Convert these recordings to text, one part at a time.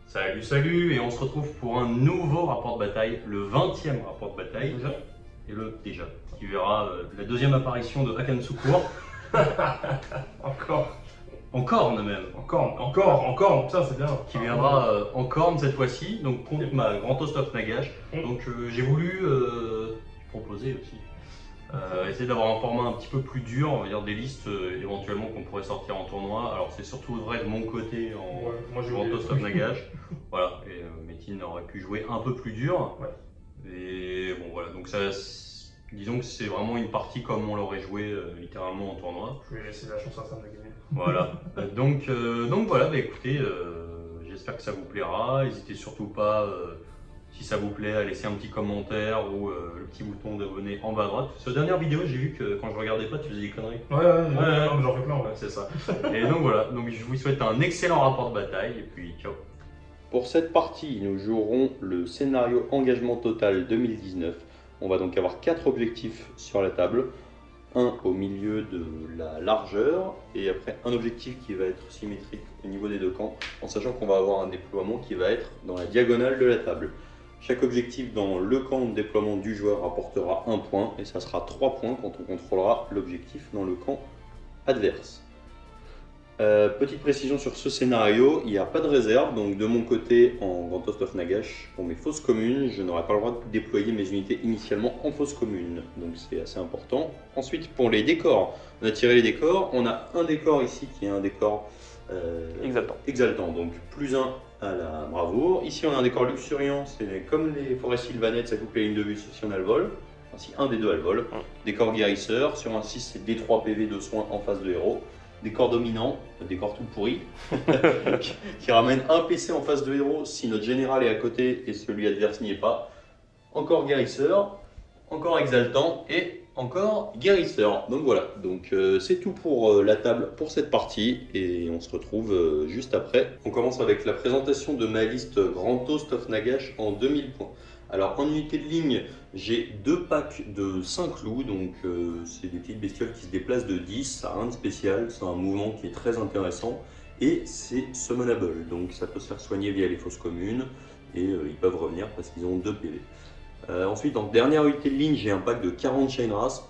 Salut, salut, et on se retrouve pour un nouveau rapport de bataille, le 20e rapport de bataille, déjà, qui verra la deuxième apparition de Hakan Sukur. En corne même. Encore, putain c'est bien. Qui viendra en corne cette fois-ci, donc contre ma Grand Toast of Nagash. Donc j'ai voulu proposer aussi. Essayer d'avoir un format un petit peu plus dur, on va dire des listes éventuellement qu'on pourrait sortir en tournoi. Alors c'est surtout vrai de mon côté en Grand Toast of Nagash. Voilà, et Metin aurait pu jouer un peu plus dur. Ouais. Et bon voilà, donc ça, disons que c'est vraiment une partie comme on l'aurait joué littéralement en tournoi. Je vais laisser la chance à Sam de gagner. Voilà, donc voilà, bah écoutez, j'espère que ça vous plaira. N'hésitez surtout pas, si ça vous plaît, à laisser un petit commentaire ou le petit bouton d'abonner en bas à droite. Sur la dernière vidéo, j'ai vu que quand je regardais pas, tu faisais des conneries. Ouais, j'en fais plein, ouais. C'est ça. Et donc voilà, donc je vous souhaite un excellent rapport de bataille et puis ciao. Pour cette partie, nous jouerons le scénario engagement total 2019. On va donc avoir 4 objectifs sur la table. Un au milieu de la largeur et après un objectif qui va être symétrique au niveau des deux camps, en sachant qu'on va avoir un déploiement qui va être dans la diagonale de la table. Chaque objectif dans le camp de déploiement du joueur rapportera 1 point et ça sera 3 points quand on contrôlera l'objectif dans le camp adverse. Petite précision sur ce scénario, il n'y a pas de réserve, donc de mon côté en Grand Toast of Nagash, pour mes fausses communes, je n'aurai pas le droit de déployer mes unités initialement en fausses communes, donc c'est assez important. Ensuite pour les décors, on a tiré les décors, on a un décor ici qui est un décor exaltant, donc +1 à la bravoure. Ici on a un décor luxuriant, c'est comme les forêts sylvanettes, ça coupe les lignes de vue si on a le vol. Si un des deux a le vol. Décor guérisseur, sur un 6 c'est D3 PV de soins en face de héros. Décor dominant, décor tout pourri, qui ramène un PC en face de héros si notre général est à côté et celui adverse n'y est pas. Encore guérisseur, encore exaltant et encore guérisseur. Donc voilà, donc c'est tout pour la table pour cette partie et on se retrouve juste après. On commence avec la présentation de ma liste Grand Toast of Nagash en 2000 points. Alors en unité de ligne, j'ai 2 packs de 5 loups, donc c'est des petites bestioles qui se déplacent de 10, ça n'a rien de spécial, c'est un mouvement qui est très intéressant et c'est summonable, donc ça peut se faire soigner via les fosses communes et ils peuvent revenir parce qu'ils ont 2 PV. Ensuite en dernière unité de ligne, j'ai un pack de 40 Chain Rasp,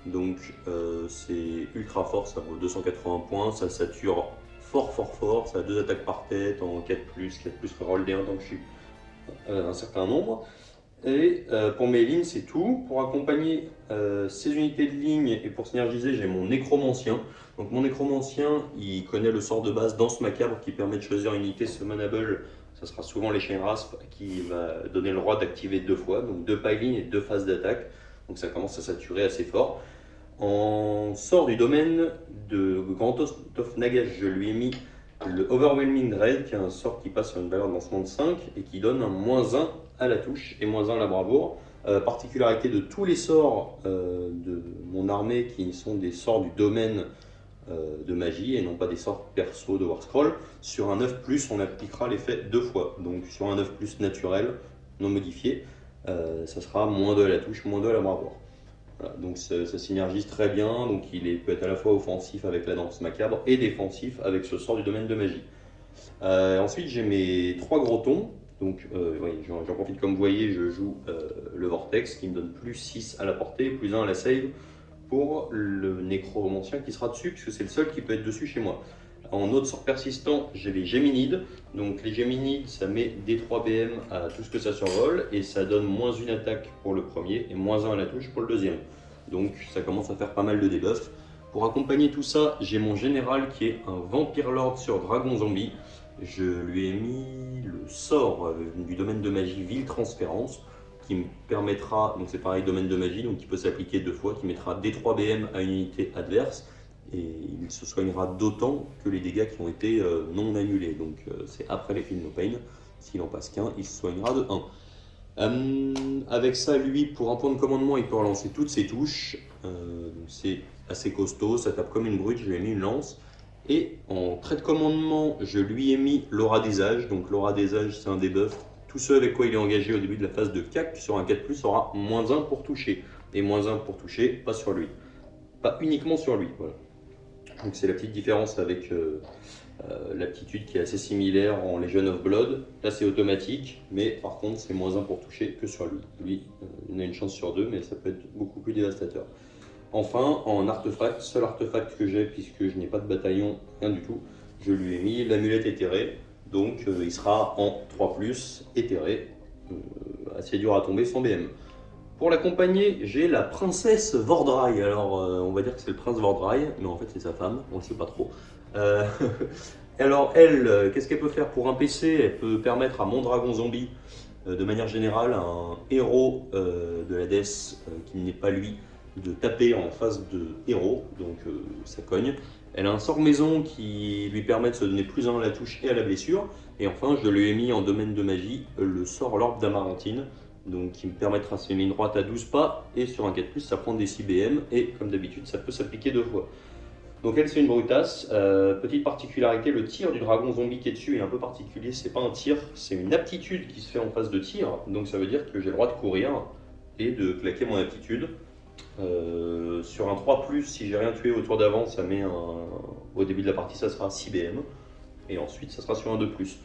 donc c'est ultra fort, ça vaut 280 points, ça sature fort, ça a 2 attaques par tête en 4+, 4+, reroll D1 tant que je suis un certain nombre. Et pour mes lignes, c'est tout. Pour accompagner ces unités de ligne et pour synergiser, j'ai mon nécromancien. Donc mon nécromancien, il connaît le sort de base Danse Macabre qui permet de choisir une unité summonable. Ça sera souvent les Chain Rasp qui va donner le droit d'activer 2 fois, donc 2 pilings et 2 phases d'attaque. Donc ça commence à saturer assez fort. En sort du domaine de Grand Toast of Nagash, je lui ai mis le Overwhelming Dread, qui est un sort qui passe sur une valeur de lancement de 5 et qui donne un -1 à la touche et -1 à la bravoure. Particularité de tous les sorts de mon armée qui sont des sorts du domaine de magie et non pas des sorts perso de Warscroll. Sur un 9+, on appliquera l'effet 2 fois. Donc sur un 9+ naturel, non modifié, ça sera -2 à la touche, -2 à la bravoure. Voilà, donc ça synergise très bien, donc peut être à la fois offensif avec la danse macabre et défensif avec ce sort du domaine de magie. Ensuite j'ai mes 3 gros tons, donc j'en profite comme vous voyez, je joue le Vortex qui me donne +6 à la portée, +1 à la save pour le nécromancien qui sera dessus, puisque c'est le seul qui peut être dessus chez moi. En autre sort persistant, j'ai les Géminides, donc les Géminides ça met D3 BM à tout ce que ça survole et ça donne -1 attaque pour le premier et -1 à la touche pour le deuxième. Donc ça commence à faire pas mal de debuffs. Pour accompagner tout ça, j'ai mon général qui est un Vampire Lord sur Dragon Zombie. Je lui ai mis le sort du domaine de magie Ville Transférence qui me permettra, donc c'est pareil domaine de magie, donc qui peut s'appliquer 2 fois, qui mettra D3 BM à une unité adverse. Et il se soignera d'autant que les dégâts qui ont été non annulés. Donc c'est après les Feel No Pain. S'il en passe qu'un, il se soignera de 1. Avec ça, lui, pour un point de commandement, il peut relancer toutes ses touches. C'est assez costaud, ça tape comme une brute, je lui ai mis une lance. Et en trait de commandement, je lui ai mis l'aura des âges. Donc l'aura des âges, c'est un debuff. Tout ce avec quoi il est engagé au début de la phase de CAC sur un 4+, aura -1 pour toucher. et -1 pour toucher, pas sur lui. Pas uniquement sur lui, voilà. Donc c'est la petite différence avec l'aptitude qui est assez similaire en Legion of Blood. Là c'est automatique, mais par contre c'est -1 pour toucher que sur lui. Lui, il a une chance sur 2, mais ça peut être beaucoup plus dévastateur. Enfin, en artefact, seul artefact que j'ai, puisque je n'ai pas de bataillon, rien du tout, je lui ai mis l'amulette éthérée, donc il sera en 3+, éthéré, assez dur à tomber sans BM. Pour l'accompagner, j'ai la princesse Vordrai. Alors, on va dire que c'est le prince Vordrai, mais en fait c'est sa femme, on ne le sait pas trop. Alors elle, qu'est-ce qu'elle peut faire pour un PC? Elle peut permettre à mon dragon zombie, de manière générale, un héros de la death qui n'est pas lui, de taper en face de héros, donc ça cogne. Elle a un sort maison qui lui permet de se donner +1 à la touche et à la blessure. Et enfin, je lui ai mis en domaine de magie le sort l'orbe d'Amarantine, donc qui me permettra, c'est une ligne droite à 12 pas, et sur un 4+, ça prend des 6 BM, et comme d'habitude, ça peut s'appliquer 2 fois. Donc elle, c'est une brutasse. Petite particularité, le tir du dragon zombie qui est dessus est un peu particulier. C'est pas un tir, c'est une aptitude qui se fait en phase de tir. Donc ça veut dire que j'ai le droit de courir et de claquer mon aptitude. Sur un 3+, si j'ai rien tué au tour d'avant, ça met au début de la partie, ça sera 6 BM. Et ensuite, ça sera sur un 2+.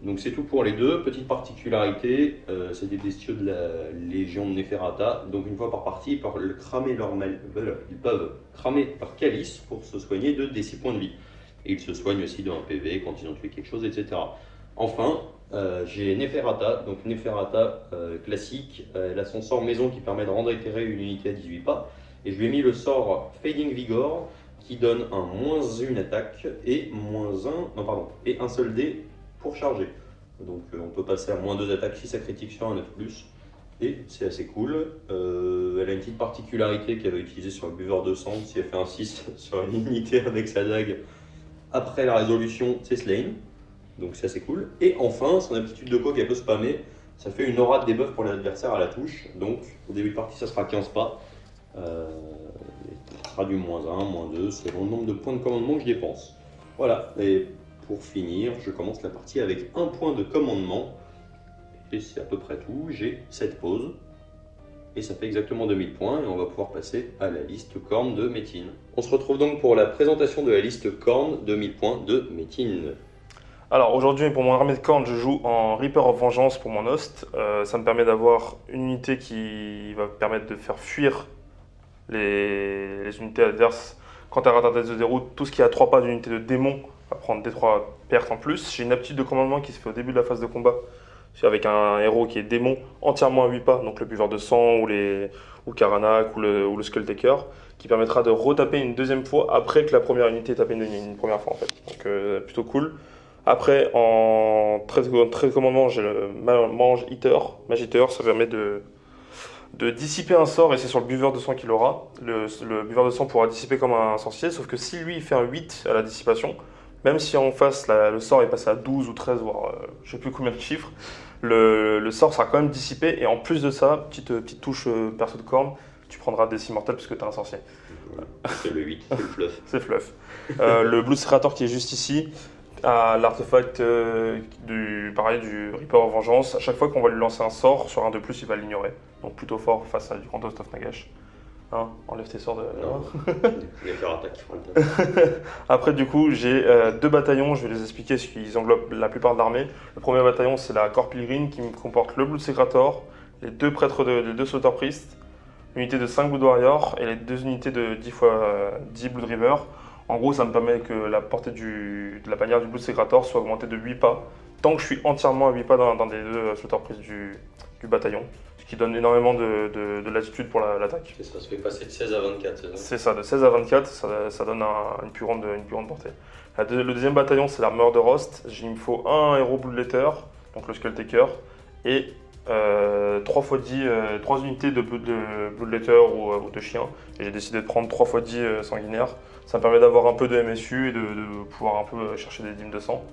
Donc c'est tout pour les deux. Petite particularité, c'est des bestiaux de la Légion de Neferata. Donc une fois par partie, ils peuvent cramer leur calice pour se soigner de des 6 points de vie. Et ils se soignent aussi de 1 PV quand ils ont tué quelque chose, etc. Enfin, j'ai Neferata. Donc Neferata classique, elle a son sort maison qui permet de rendre éthéré une unité à 18 pas. Et je lui ai mis le sort Fading Vigor qui donne un -1 attaque et et un seul dé pour charger. Donc on peut passer à -2 attaques si ça critique sur un 9+, et c'est assez cool. Elle a une petite particularité qu'elle va utiliser sur le buveur de sang. Si elle fait un 6 sur une unité avec sa dague, après la résolution, c'est slain, donc c'est assez cool. Et enfin, son aptitude de co qu'elle peut spammer, ça fait une aura de debuff pour l'adversaire à la touche, donc au début de partie ça sera 15 pas. Ça sera du -1, -2, selon le nombre de points de commandement que je dépense. Voilà, et pour finir, je commence la partie avec 1 point de commandement. Et c'est à peu près tout. J'ai 7 pauses. Et ça fait exactement 2000 points. Et on va pouvoir passer à la liste Khorne de Métine. On se retrouve donc pour la présentation de la liste Khorne de 1000 points de Métine. Alors aujourd'hui, pour mon armée de Khorne, je joue en Reaper of Vengeance pour mon host. Ça me permet d'avoir une unité qui va permettre de faire fuir les unités adverses quand elle rate un test de déroute. Tout ce qui est à 3 pas d'unité de démon va prendre des 3 pertes en plus. J'ai une aptitude de commandement qui se fait au début de la phase de combat avec un héros qui est démon entièrement à 8 pas, donc le buveur de sang ou Karanak ou le Skulltaker, qui permettra de retaper une deuxième fois après que la première unité ait tapé une première fois en fait. Donc plutôt cool. Après, en 13 commandement, j'ai le Mage Eater, ça permet de dissiper un sort, et c'est sur le buveur de sang qu'il aura. Le buveur de sang pourra dissiper comme un sorcier, sauf que si lui il fait un 8 à la dissipation, même si en face le sort est passé à 12 ou 13, voire je ne sais plus combien de chiffres, le sort sera quand même dissipé, et en plus de ça, petite touche perso de Khorne, tu prendras des immortels puisque tu es un sorcier. C'est le 8, c'est le fluff. C'est fluff. Le Blood Serrator qui est juste ici, à l'artefact du Reaper of Vengeance. À chaque fois qu'on va lui lancer un sort sur un de plus, il va l'ignorer. Donc plutôt fort face à du Grand Host of Nagash. Hein, enlève tes sorts de... Non, il va faire attaque qui fera le taf. Après du coup, j'ai 2 bataillons, je vais les expliquer parce qu'ils englobent la plupart de l'armée. Le premier bataillon, c'est la Corps Pilgrim qui comporte le Blood Secretor, les 2 prêtres les 2 Slaughter Priest, l'unité de 5 Blood Warrior et les 2 unités de 10 x 10 Blood River. En gros, ça me permet que la portée de la bannière du Blood Secretor soit augmentée de 8 pas, tant que je suis entièrement à 8 pas dans des 2 Slaughter Priest du bataillon, ce qui donne énormément de latitude pour l'attaque. Ça se fait passer de 16 à 24, c'est ça? C'est ça, de 16 à 24, ça donne une plus grande portée. Le deuxième bataillon, c'est la Murderost. Il me faut un héros Bloodletter, donc le Skulltaker, et 3 unités de Bloodletter ou de chien. Et j'ai décidé de prendre 3 x 10 sanguinaires. Ça me permet d'avoir un peu de MSU et de pouvoir un peu chercher des dîmes de sang.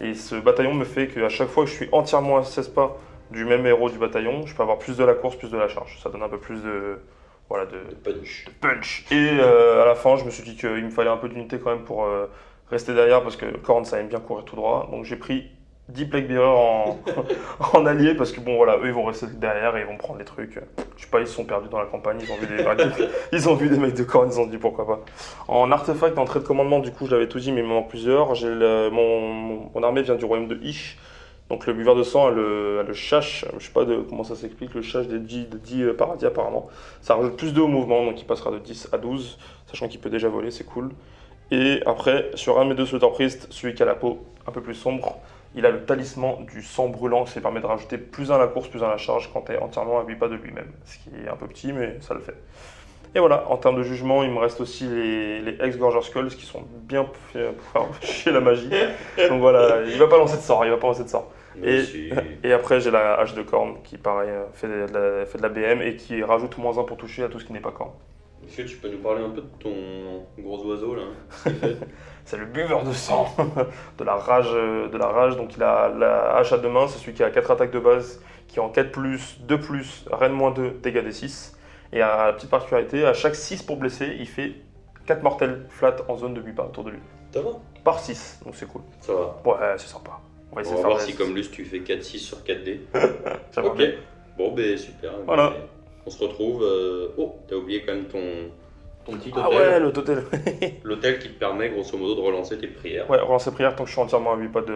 Et ce bataillon me fait qu'à chaque fois que je suis entièrement à 16 pas du même héros du bataillon, je peux avoir plus de la course, plus de la charge. Ça donne un peu plus de punch. Et à la fin, je me suis dit qu'il me fallait un peu d'unité quand même pour rester derrière, parce que Khorne, ça aime bien courir tout droit. Donc j'ai pris 10 Plague Bearers en alliés parce que bon voilà, eux ils vont rester derrière et ils vont prendre les trucs. Je sais pas, ils se sont perdus dans la campagne, ils ont vu des ils ont vu des mecs de corne, ils ont dit pourquoi pas. En artefact, en trait de commandement, du coup je l'avais tout dit mais il me manque plusieurs. Mon armée vient du royaume de Ish. Donc le buveur de sang a le chash, je sais pas comment ça s'explique, le chash des 10 paradis apparemment. Ça rajoute plus de au mouvement, donc il passera de 10 à 12, sachant qu'il peut déjà voler, c'est cool. Et après, sur un de mes 2 Slaughter Priest, celui qui a la peau un peu plus sombre, il a le talisman du sang brûlant, qui permet de rajouter plus 1 à la course, plus 1 à la charge quand tu es entièrement à 8 pas de lui-même. Ce qui est un peu petit, mais ça le fait. Et voilà, en termes de jugement, il me reste aussi les Ex-Gorger Skulls qui sont bien pour faire chier la magie. Donc voilà, il va pas lancer de sort, Et après, j'ai la hache de corne qui, pareil, fait de la BM et qui rajoute -1 pour toucher à tout ce qui n'est pas corne. Est-ce que tu peux nous parler un peu de ton gros oiseau là? C'est le buveur de sang, de la rage. Donc il a la hache à 2 mains, c'est celui qui a 4 attaques de base, qui est en 4+, 2+, reine -2, dégâts des 6. Et à la petite particularité, à chaque 6 pour blesser, il fait 4 mortels flat en zone de 8 pas autour de lui. Ça va? Par 6, donc c'est cool. Ça va. Ouais, c'est sympa. On va voir si comme Luce tu fais 4-6 sur 4D. Ça va ok. bien. Bon ben super. Voilà. On se retrouve. Oh, t'as oublié quand même ton petit hôtel. Ah ouais, le totel. L'hôtel qui te permet grosso modo de relancer tes prières. Ouais, relancer prière tant que je suis entièrement à 8 pas de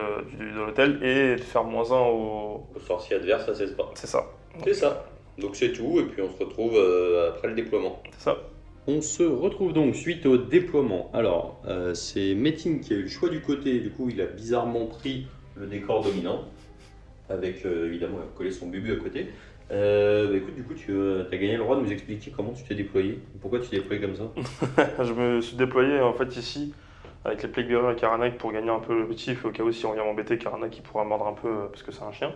l'hôtel et de faire -1 au sorcier adverse à 16 pas. C'est ça. C'est ça. Donc c'est tout, et puis on se retrouve après le déploiement. C'est ça. On se retrouve donc suite au déploiement. Alors, c'est Metin qui a eu le choix du côté, du coup il a bizarrement pris le décor dominant, avec évidemment il a collé son bubu à côté. Écoute, du coup tu as gagné le droit de nous expliquer comment tu t'es déployé. Pourquoi tu t'es déployé comme ça? Je me suis déployé en fait ici, avec les Plague Bearers et Karanak pour gagner un peu l'objectif, au cas où si on vient m'embêter, Karanak il pourra mordre un peu parce que c'est un chien.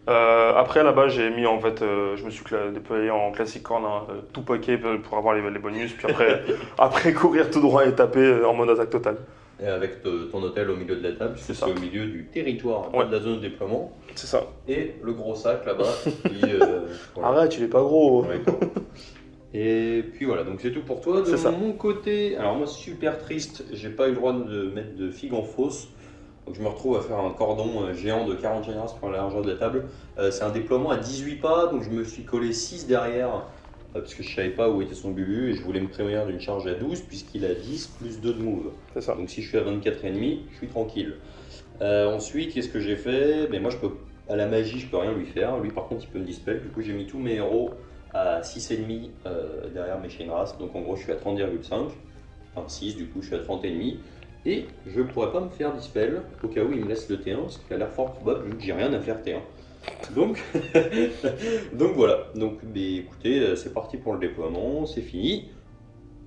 Après là-bas j'ai mis en fait, je me suis déployé en classique corne, tout paquet pour avoir les bonus, puis après courir tout droit et taper en mode attaque totale. Et avec ton hôtel au milieu de la table, puisque c'est au milieu du territoire, ouais, de la zone de déploiement. C'est ça. Et le gros sac là-bas. Voilà. Arrête, il est pas gros. Ouais, et puis voilà, donc c'est tout pour toi. De mon côté, alors moi super triste, j'ai pas eu le droit de mettre de figue en fausse. Donc je me retrouve à faire un cordon géant de 40 générations pour la largeur de la table. C'est un déploiement à 18 pas, donc je me suis collé 6 derrière, parce que je savais pas où était son bubu, et je voulais me prévenir d'une charge à 12, puisqu'il a 10 plus 2 de move. C'est ça. Donc si je suis à 24,5, je suis tranquille. Ensuite, qu'est-ce que j'ai fait? Moi, à la magie, je peux rien lui faire. Lui, par contre, il peut me dispel. Du coup, j'ai mis tous mes héros à 6,5 derrière mes chain race. Donc en gros, je suis à 30,5. Enfin 6, du coup, je suis à 30,5. Et je ne pourrais pas me faire dispel au cas où il me laisse le T1, ce qui a l'air fort probable vu que j'ai rien à faire T1. Donc, donc voilà. Donc écoutez, c'est parti pour le déploiement, c'est fini.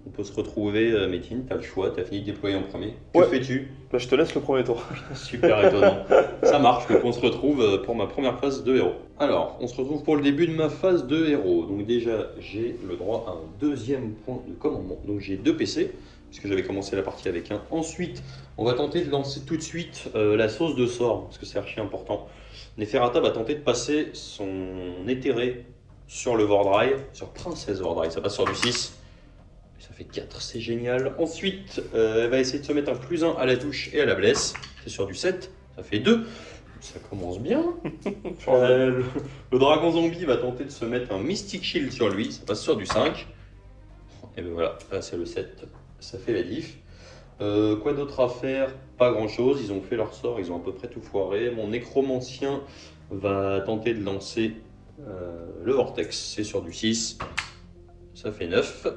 On peut se retrouver, Metin, tu as le choix, tu as fini de déployer en premier. Que fais-tu? Je te laisse le premier tour. Super étonnant. Ça marche, donc on se retrouve pour ma première phase de héros. Alors, on se retrouve pour le début de ma phase de héros. Donc déjà, j'ai le droit à un deuxième point de commandement. Donc j'ai 2 PC, puisque j'avais commencé la partie avec un. Ensuite, on va tenter de lancer tout de suite la sauce de sort, parce que c'est archi important. Neferata va tenter de passer son éthéré sur le Vordrai, sur Princesse Vordrai. Ça passe sur du 6. Ça fait 4, c'est génial. Ensuite, elle va essayer de se mettre un +1 à la touche et à la blesse. C'est sur du 7, ça fait 2. Ça commence bien. Le dragon zombie va tenter de se mettre un Mystic Shield sur lui. Ça passe sur du 5. Et ben voilà, là c'est le 7. Ça fait la diff. Quoi d'autre à faire? Pas grand chose. Ils ont fait leur sort, ils ont à peu près tout foiré. Mon nécromancien va tenter de lancer le vortex. C'est sur du 6. Ça fait 9.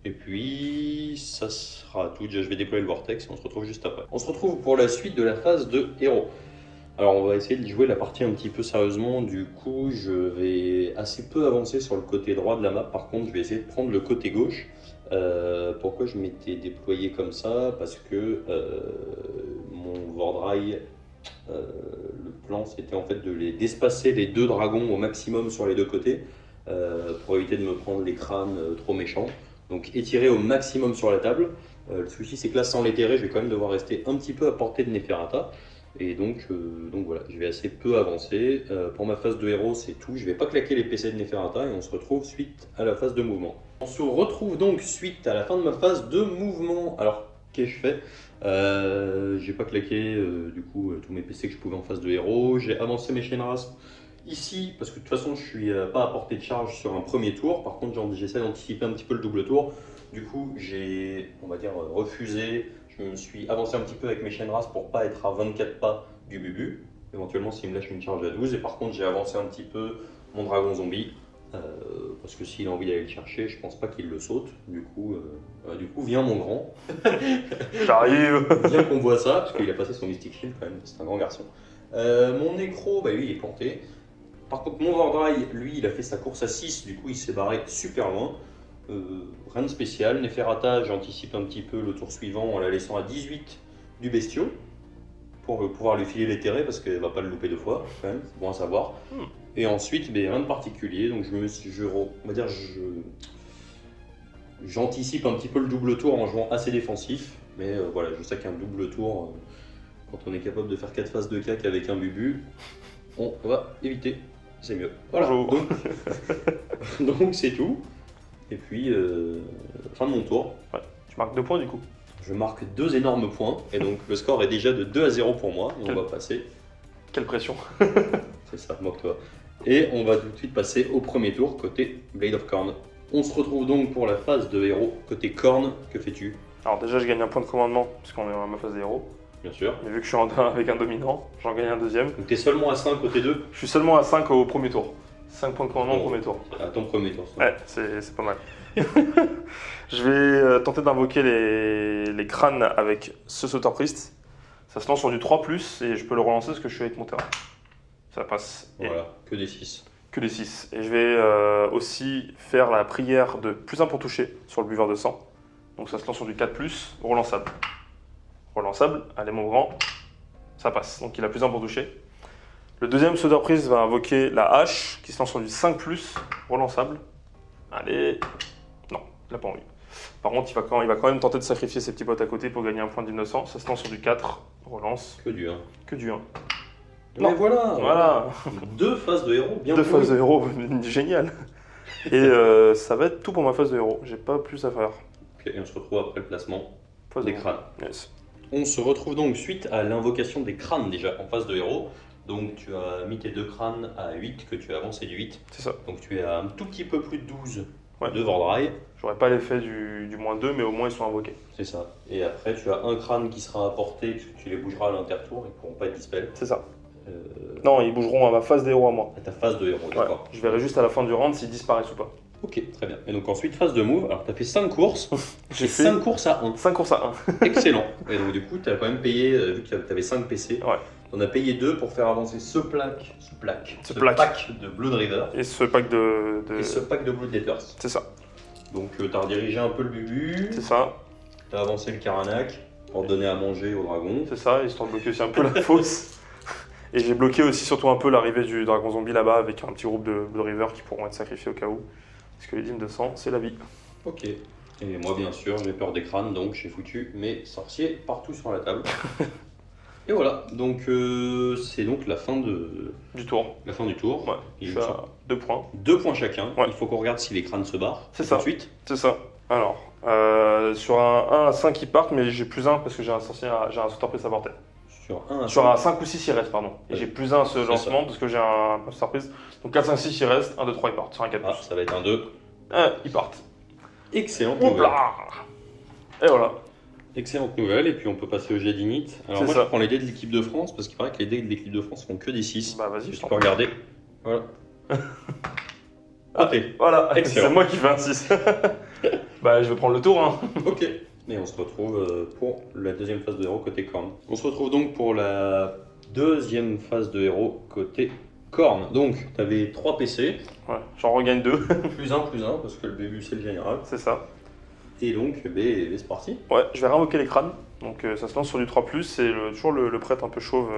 Et puis, ça sera tout. Déjà, je vais déployer le vortex et on se retrouve juste après. On se retrouve pour la suite de la phase de héros. Alors, on va essayer de jouer la partie un petit peu sérieusement. Du coup, je vais assez peu avancer sur le côté droit de la map. Par contre, je vais essayer de prendre le côté gauche. Pourquoi je m'étais déployé comme ça? Parce que mon Vordrai, le plan, c'était en fait d'espacer les 2 dragons au maximum sur les 2 côtés pour éviter de me prendre les crânes trop méchants. Donc étirer au maximum sur la table. Le souci c'est que là sans l'étirer je vais quand même devoir rester un petit peu à portée de Neferata. Et donc voilà, je vais assez peu avancer. Pour ma phase de héros c'est tout. Je vais pas claquer les PC de Neferata et on se retrouve suite à la phase de mouvement. On se retrouve donc suite à la fin de ma phase de mouvement. Alors Qu'ai-je fait? J'ai pas claqué du coup tous mes PC que je pouvais en phase de héros. J'ai avancé mes chaînes rasp ici parce que de toute façon je suis pas à portée de charge sur un premier tour. Par contre j'essaie d'anticiper un petit peu le double tour. Du coup j'ai, on va dire, refusé. Je me suis avancé un petit peu avec mes chaînes rasp pour pas être à 24 pas du Bubu. Éventuellement s'il me lâche une charge à 12. Et par contre j'ai avancé un petit peu mon dragon zombie. Parce que s'il a envie d'aller le chercher, je pense pas qu'il le saute. Du coup, viens mon grand. J'arrive. Viens qu'on voit ça, parce qu'il a passé son Mystic Shield quand même, c'est un grand garçon. Mon Nécro, bah lui il est planté. Par contre mon Vordry, lui il a fait sa course à 6, du coup il s'est barré super loin. Rien de spécial. Neferata, j'anticipe un petit peu le tour suivant en la laissant à 18 du Bestiau. Pour pouvoir lui filer les terrets parce qu'elle va pas le louper deux fois, quand même, c'est bon à savoir. Et ensuite, ben, rien de particulier, donc on va dire, j'anticipe un petit peu le double tour en jouant assez défensif, mais voilà, je sais qu'un double tour, quand on est capable de faire 4 phases de cac avec un Bubu, on va éviter, c'est mieux. Voilà, donc c'est tout. Et puis, fin de mon tour. Ouais. Tu marques 2 points du coup. Je marque 2 énormes points, et donc le score est déjà de 2-0 pour moi, et on va passer. Quelle pression. C'est ça, moque-toi. Et on va tout de suite passer au premier tour, côté Blade of Khorne. On se retrouve donc pour la phase de héros. Côté Khorne, que fais-tu? Alors déjà je gagne un point de commandement, puisqu'on est dans ma phase de héros. Bien sûr. Mais vu que je suis en 1 avec un dominant, j'en gagne un deuxième. Donc t'es seulement à 5 côté 2? Je suis seulement à 5 au premier tour. 5 points de commandement au premier tour. À ton premier tour. Ouais, c'est pas mal. Je vais tenter d'invoquer les crânes avec ce sauteur priest. Ça se lance sur du 3+, et je peux le relancer parce que je suis avec mon terrain. Ça passe. Voilà, que des 6. Que des 6. Et je vais aussi faire la prière de +1 pour toucher sur le buveur de sang. Donc ça se lance sur du 4+, relançable. Relançable, allez mon grand, ça passe. Donc il a +1 pour toucher. Le deuxième sauteur priest va invoquer la hache qui se lance sur du 5+, relançable. Allez. Non, il n'a pas envie. Par contre, il va quand même tenter de sacrifier ses petits potes à côté pour gagner un point d'innocent. Ça se lance sur du 4, relance. Que du 1. Que du 1. Mais voilà, Voilà. 2 phases de héros, bien 2 joué. phases de héros, génial. Et ça va être tout pour ma phase de héros. J'ai pas plus à faire. Ok, et on se retrouve après le placement Phase des de- crânes. Yes. On se retrouve donc suite à l'invocation des crânes déjà en phase de héros. Donc tu as mis tes 2 crânes à 8 que tu as avancé du 8. C'est ça. Donc tu es à un tout petit peu plus de 12 Ouais. de Vordry. J'aurais pas l'effet du -2, mais au moins ils sont invoqués. C'est ça. Et après tu as un crâne qui sera apporté puisque tu les bougeras à l'intertour, ils ne pourront pas être dispel. C'est ça. Non, ils bougeront à ma phase des héros à moi. À ta phase de héros, Ouais. d'accord. Je verrai juste à la fin du round s'ils disparaissent ou pas. Ok, très bien. Et donc ensuite phase de move, alors tu as fait 5 courses. J'ai Et fait 5 courses à 1. 5 courses à 1. Excellent. Et donc du coup tu as quand même payé, vu que tu avais 5 PC, Ouais. tu en as payé 2 pour faire avancer ce pack de Blood River Et ce pack de. et ce pack de Blood Letters. C'est ça. Donc tu as redirigé un peu le Bubu, C'est ça. tu as avancé le Karanak pour donner à manger au dragon. C'est ça, histoire de bloquer aussi un peu la fosse. Et j'ai bloqué aussi surtout un peu l'arrivée du dragon zombie là-bas avec un petit groupe de River qui pourront être sacrifiés au cas où. Parce que les dîmes de sang, c'est la vie. Ok. Et moi bien sûr, j'ai peur des crânes, donc j'ai foutu mes sorciers partout sur la table. Et voilà, donc c'est donc la fin Du tour. du tour. Ouais. Il Je nous suis semble à 2 points. 2 points chacun. Ouais. Il faut qu'on regarde si les crânes se barrent. C'est tout ça. de suite. C'est ça. Alors, sur un 1 à 5 ils partent, mais j'ai +1 parce que j'ai un sauteur prise à portée. Sur un. Sur un 5 ou 6 il reste, pardon. Et Ouais. j'ai +1 à ce C'est lancement parce que j'ai un sauteur prise. Donc 4, 5, 6 il reste, 1, 2, 3 ils partent. Sur un 4+. Ah, ça va être un 2. Ils partent. Excellente Hop nouvelle. là. Et voilà. Excellente nouvelle. Et puis on peut passer au jet d'init. Alors C'est moi ça. je prends les dés de l'équipe de France parce qu'il paraît que les dés de l'équipe de France font que des 6. Bah vas-y, je Tu t'en peux prie. regarder. Voilà. Ah. Ok. Voilà, Excellent. c'est moi qui fais un 6. Bah je vais prendre le tour, hein. Ok. Et on se retrouve pour la deuxième phase de héros côté Khorne. On se retrouve donc pour la deuxième phase de héros côté Khorne. Donc, tu avais 3 PC, Ouais, j'en regagne 2. plus 1, parce que le début c'est le général. C'est ça. Et donc, c'est parti. Ouais, je vais réinvoquer les crânes. Donc ça se lance sur du 3+, c'est toujours le prêtre un peu chauve,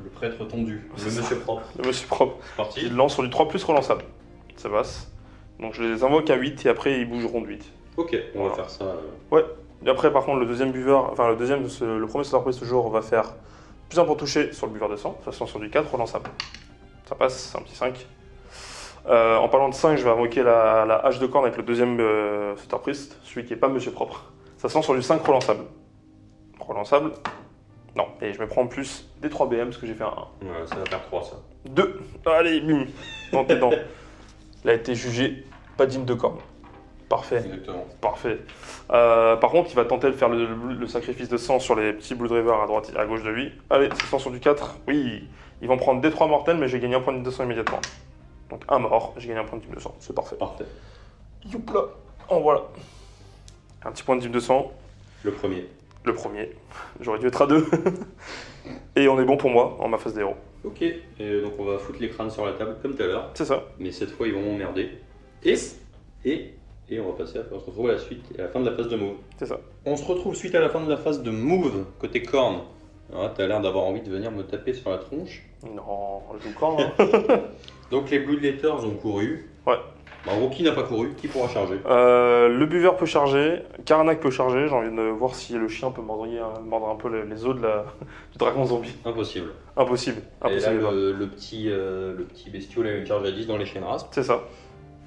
Le prêtre tendu, le C'est ça. monsieur propre. le monsieur propre. C'est parti. Il lance sur du 3+, relançable. Ça passe. Donc je les invoque à 8 et après ils bougeront de 8. Ok, on Voilà. va faire ça. Et après par contre le deuxième buveur, enfin le premier sauteur prise toujours va faire +1 pour toucher sur le buveur de sang. Ça se lance sur du 4, relançable. Ça passe, c'est un petit 5. En parlant de 5, je vais invoquer la hache de corne avec le deuxième sauteur priest, celui qui n'est pas monsieur propre. Ça se lance sur du 5 relançable. relançable. Non, et je me prends en plus des 3 BM parce que j'ai fait un 1. Ouais, ça va faire 3 ça. 2. Allez, bim. Dans tes dents. Il a été jugé pas digne de corne. Parfait. Exactement. Parfait. Par contre, il va tenter de faire le sacrifice de sang sur les petits Blue Driver à droite et à gauche de lui. Allez, c'est 100 sur du 4. Oui, ils vont prendre des 3 mortels, mais j'ai gagné un point de 200 immédiatement. Donc un mort, j'ai gagné un point de 200. C'est parfait. Parfait. Youpla. En voilà. Un petit point de 200. Le premier. Le premier. J'aurais dû être à 2. Et on est bon pour moi en ma phase des héros. Ok, et donc on va foutre les crânes sur la table comme tout à l'heure. C'est ça. Mais cette fois ils vont m'emmerder. Et on va passer à on se retrouve à la suite, à la fin de la phase de move. C'est ça. On se retrouve suite à la fin de la phase de move, côté corne. Ah, t'as l'air d'avoir envie de venir me taper sur la tronche. Non, je joue quand hein. Donc les Bloodletters ont couru. Ouais. Bah, en gros, qui n'a pas couru? Qui pourra charger? Le buveur peut charger, Karanak peut charger. J'ai envie de voir si le chien peut mordre un peu les os du dragon zombie. Impossible. Impossible. Et là, Impossible. le petit bestiau, il a une charge à 10 dans les chaînes rasp. C'est ça.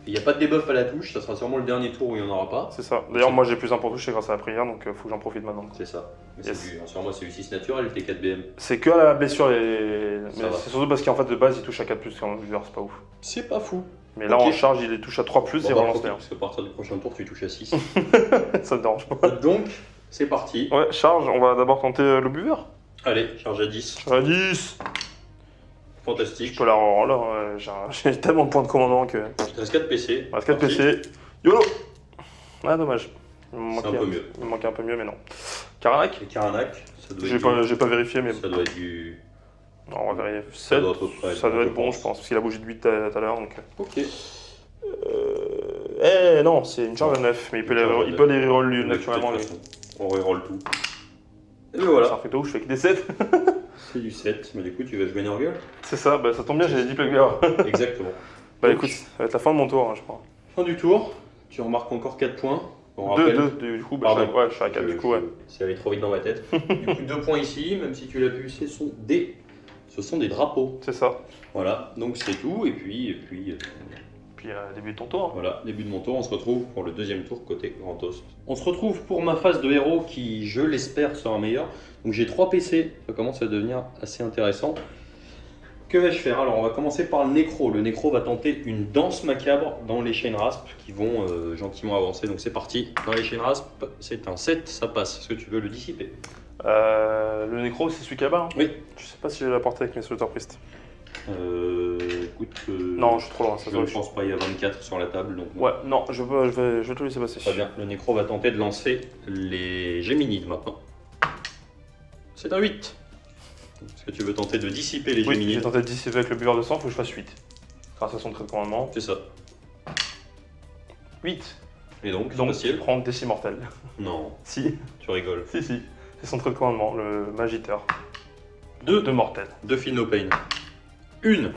Il n'y a pas de debuff à la touche, ça sera sûrement le dernier tour où il n'y en aura pas. C'est ça. D'ailleurs, moi j'ai plus un pour toucher grâce à la prière, donc faut que j'en profite maintenant. C'est ça. Mais Yes. c'est sur moi, c'est du 6 naturel, t'es 4 BM. C'est que à la blessure, mais Ça va. c'est surtout parce qu'en fait de base il touche à 4 plus quand le buveur, c'est pas ouf. C'est pas fou. Mais là Ok. en charge, il les touche à 3 plus et Bon, bah, relance profite, rien. parce qu'à partir du prochain tour, tu touches à 6. Ça me dérange pas. Donc, c'est parti. Ouais, charge, on va d'abord tenter le buveur. Allez, charge à 10. À 10. Fantastique. Je peux la là, j'ai tellement de points de commandement que. Il te reste 4 PC. Il reste 4 Parti. PC. YOLO. Ah, dommage. Il me C'est un peu mieux. Il me manquait un peu mieux, mais non. Karanak. Et Karanak, ça doit J'ai être pas vérifié, mais. ça doit être du... Non, on va vérifier. Ça 7. doit à peu près être Ça doit bon, être bon, je pense, parce qu'il a bougé de 8 tout à l'heure. Donc... Ok. non, c'est une charge à 9, mais il peut les reroll lui, naturellement. De Lui. toute façon, on reroll tout. Et ben Ça voilà, fait tout, je fais que des 7. c'est du 7. Mais du coup, tu vas jouer Norgul. C'est ça, bah, ça tombe bien, j'ai les 10 plugers. Exactement. Bah Donc, écoute, ça va être la fin de mon tour, hein, je crois. fin du tour. Tu remarques encore 4 points. On 2, rappelle- 2, du coup, bah, Pardon. je suis à 4 du coup, ouais. C'est allé trop vite dans ma tête. Du coup, 2 points ici, même si tu l'as vu, ce sont des drapeaux. C'est ça. Voilà, donc c'est tout. Et puis Puis début de ton tour. Hein. voilà, début de mon tour. On se retrouve pour le deuxième tour côté Grand Host. On se retrouve pour ma phase de héros qui, je l'espère, sera meilleure. Donc j'ai 3 PC, ça commence à devenir assez intéressant. Que vais-je faire? Alors on va commencer par le Nécro. Le Nécro va tenter une danse macabre dans les chaînes rasp qui vont gentiment avancer. Donc c'est parti. Dans les chaînes rasp, c'est un 7, ça passe. Est-ce que tu veux le dissiper? Le nécro, c'est celui qui est là-bas. Hein. Oui. Je sais pas si je vais l'apporter avec mes Slaughter Priest. Écoute, Non, je suis trop loin, ça se je voit. ne pense pas, il y a 24 sur la table. Donc non. Ouais, non, je vais tout laisser passer. Très bien, le Nécro va tenter de lancer les Géminides maintenant. C'est un 8. Est-ce que tu veux tenter de dissiper les Oui, j'ai Géminides? tenté de dissiper avec le buveur de sang, faut que je fasse 8. Grâce à son trait de commandement. C'est ça. 8. Et donc, Donc, facile? je prends Décis Mortel. Non, Si, tu rigoles. si. C'est son trait de commandement, le Magiteur. 2 2 mortels. de Feel No Pain. 1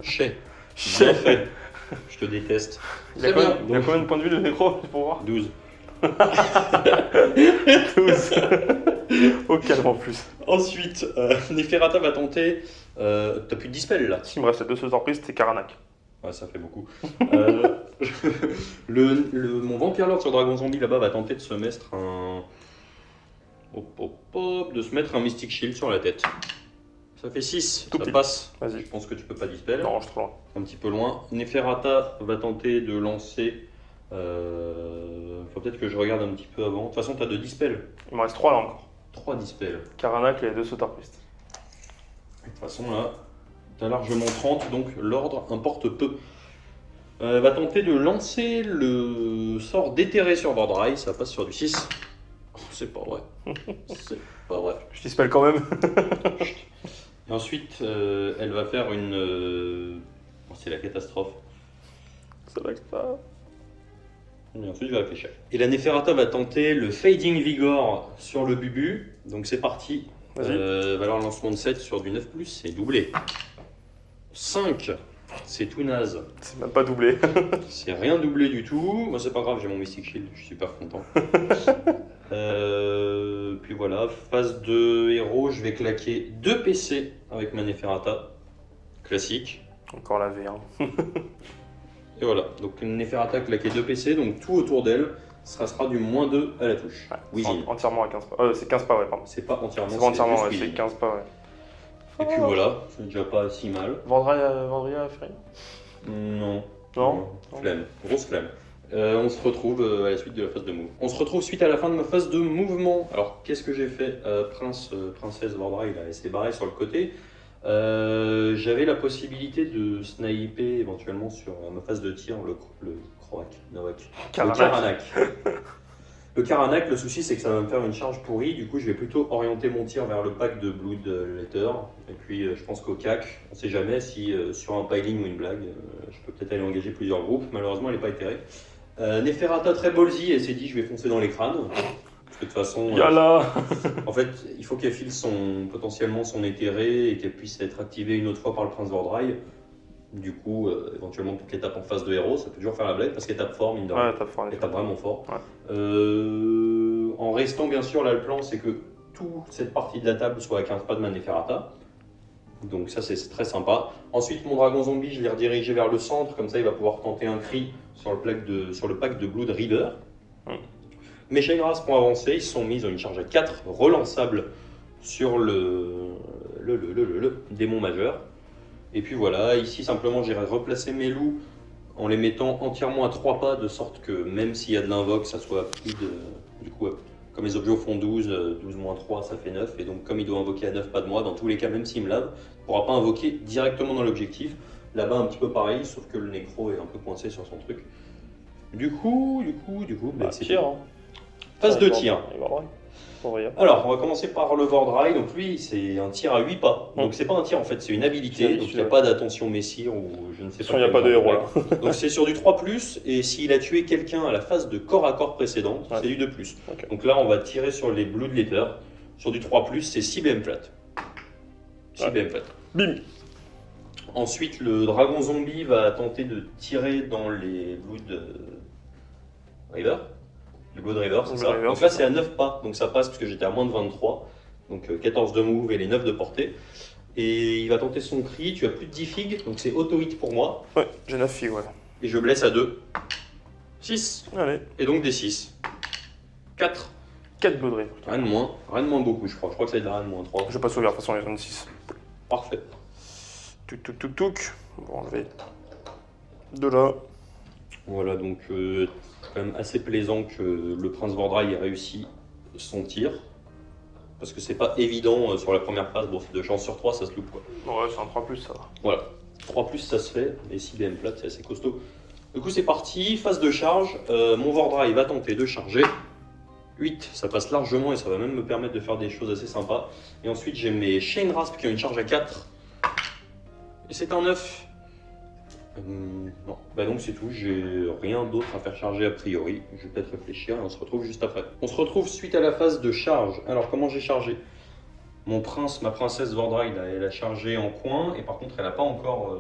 Chais. Bien Chef. fait. Je te déteste. Il a Très bien. combien, il a combien de points de vue le nécro pour voir 12. 12. Au calme en plus. Ensuite, Neferata va tenter. T'as plus de dispel là. S'il me reste 2 Slaughter Priest, c'est Karanak. Ouais, ça fait beaucoup. Mon Vampire Lord sur Dragon Zombie là-bas va tenter de se mettre un. De se mettre un Mystic Shield sur la tête. Ça fait 6, Tout ça pile. passe. Vas-y. Je pense que tu peux pas dispel. Non, je suis trop loin. Un petit peu loin. Neferata va tenter de lancer. Faut peut-être que je regarde un petit peu avant. De toute façon, t'as 2 dispels. Il me reste 3 là encore. 3 dispels. Karanak et les 2 Slaughter Priest. De toute façon, là, t'as largement 30, donc l'ordre importe peu. Va tenter de lancer le sort déterré sur Vordrai, ça passe sur du 6. Oh, c'est pas vrai. C'est pas vrai. Je dispelle quand même. Et ensuite, elle va faire une. Oh, c'est la catastrophe. Ça va que ça. Et ensuite, je vais réfléchir. Et la Neferata va tenter le Fading Vigor sur le Bubu. Donc c'est parti. Vas-y. Valeur lancement de 7 sur du 9+, c'est doublé. 5, c'est tout naze. C'est même pas doublé. C'est rien doublé du tout. Moi, c'est pas grave, j'ai mon Mystic Shield, je suis super content. Puis voilà, phase de héros, je vais claquer 2 PC avec ma Neferata. Classique. Encore la V1. Et voilà, donc une Neferata claquer 2 PC, donc tout autour d'elle. Ça sera du -2 à la touche. Ouais, Within. Entièrement à 15 pas. C'est 15 pas, ouais, pardon. C'est pas entièrement, C'est pas entièrement, ouais, juste c'est Within. 15 pas, ouais. Et puis voilà, c'est déjà pas si mal. Vendria Fury? Non. Non. Flemme, grosse flemme. On se retrouve à la suite de la phase de move. On se retrouve suite à la fin de ma phase de mouvement. Alors qu'est-ce que j'ai fait? Princesse Vordra, il s'est barré sur le côté. J'avais la possibilité de sniper éventuellement sur ma phase de tir le Kroak, Nawak. Le Karanak. Le Karanak, le souci c'est que ça va me faire une charge pourrie, du coup je vais plutôt orienter mon tir vers le pack de Blood Letter. Et puis je pense qu'au CAC, on sait jamais si sur un piling ou une blague, je peux peut-être aller engager plusieurs groupes. Malheureusement elle n'est pas éthérée. Neferata très ballsy, elle s'est dit je vais foncer dans les crânes. Parce que de toute façon, en fait, il faut qu'elle file potentiellement son éthéré et qu'elle puisse être activée une autre fois par le Prince Vordrai. Du coup, éventuellement, toutes les tapes en phase de héros, ça peut toujours faire la blague parce qu'elle tape fort, mine de rien. Ouais, tape fort. Elle tape vraiment fort. Ouais. En restant, bien sûr, là, le plan, c'est que toute cette partie de la table soit à 15 pas de ma Neferata. Donc ça, c'est très sympa. Ensuite, mon dragon zombie, je l'ai redirigé vers le centre. Comme ça, il va pouvoir tenter un cri sur le pack de Blood Reaver. Mes Chainras pour avancer, ils sont mis, ils ont une charge à 4 relançable sur le démon majeur. Et puis voilà, ici simplement j'irai replacer mes loups en les mettant entièrement à 3 pas, de sorte que même s'il y a de l'invoque, ça soit plus de... Du coup, comme les objets font 12, 12 moins 3, ça fait 9. Et donc comme il doit invoquer à 9 pas de moi, dans tous les cas, même s'il me lave, il ne pourra pas invoquer directement dans l'objectif. Là-bas, un petit peu pareil, sauf que le nécro est un peu coincé sur son truc. Du coup, c'est tir. Hein. Phase de tir. Alors, on va commencer par le Vordrai. Donc lui, c'est un tir à 8 pas. Donc c'est pas un tir en fait, c'est une habilité. Donc il n'y a pas d'attention messire ou je ne sais pas. Il n'y a pas de héros là. Donc c'est sur du 3+, et s'il a tué quelqu'un à la phase de corps à corps précédente, c'est du 2+. Okay. Donc là, on va tirer sur les Blood Letter. Sur du 3+, c'est 6 BM flat. 6 BM flat. Bim. Ensuite, le dragon zombie va tenter de tirer dans les Blood River. Le Blood River, c'est ça. Donc là, c'est à 9 pas, donc ça passe parce que j'étais à moins de 23. Donc 14 de move et les 9 de portée. Et il va tenter son cri. Tu as plus de 10 figues, donc c'est auto-hit pour moi. Ouais, j'ai 9 figues, ouais. Et je blesse à 2. 6. Allez. Et donc des 6. 4. 4 Blood River. Rien de moins beaucoup, je crois. Je crois que c'est de rien de moins 3. Je vais pas sauvegarde, de toute façon, il y en a 6. Parfait. Touc. On va enlever de là. Voilà, donc quand même assez plaisant que le Prince Vordrai ait réussi son tir. Parce que c'est pas évident sur la première phase. Bon, c'est 2 chances sur 3, ça se loupe quoi. Ouais, c'est un 3+, ça va. Voilà. 3+, ça se fait. Et 6 BM flat, c'est assez costaud. Du coup, c'est parti. Phase de charge. Mon Vordrai va tenter de charger. 8, ça passe largement et ça va même me permettre de faire des choses assez sympas. Et ensuite, j'ai mes Chain Rasp qui ont une charge à 4. Et c'est un 9. Non, bah donc c'est tout, j'ai rien d'autre à faire charger a priori. Je vais peut-être réfléchir et on se retrouve juste après. On se retrouve suite à la phase de charge. Alors comment j'ai chargé? Ma princesse Vordrai, elle a chargé en coin et par contre elle n'a pas encore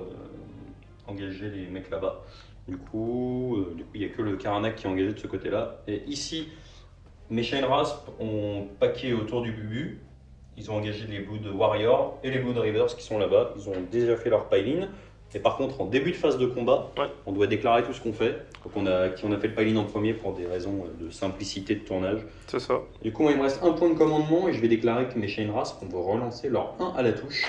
engagé les mecs là-bas. Du coup, il n'y a que le Karanak qui est engagé de ce côté-là. Et ici, mes Chain Rasp ont packé autour du Bubu. Ils ont engagé les Blood Warriors et les Blood Rivers qui sont là-bas. Ils ont déjà fait leur piling. Et par contre, en début de phase de combat, on doit déclarer tout ce qu'on fait. Donc on a fait le piling en premier pour des raisons de simplicité de tournage. C'est ça. Du coup, il me reste un point de commandement et je vais déclarer que mes Chain Rasp vont relancer leur 1 à la touche.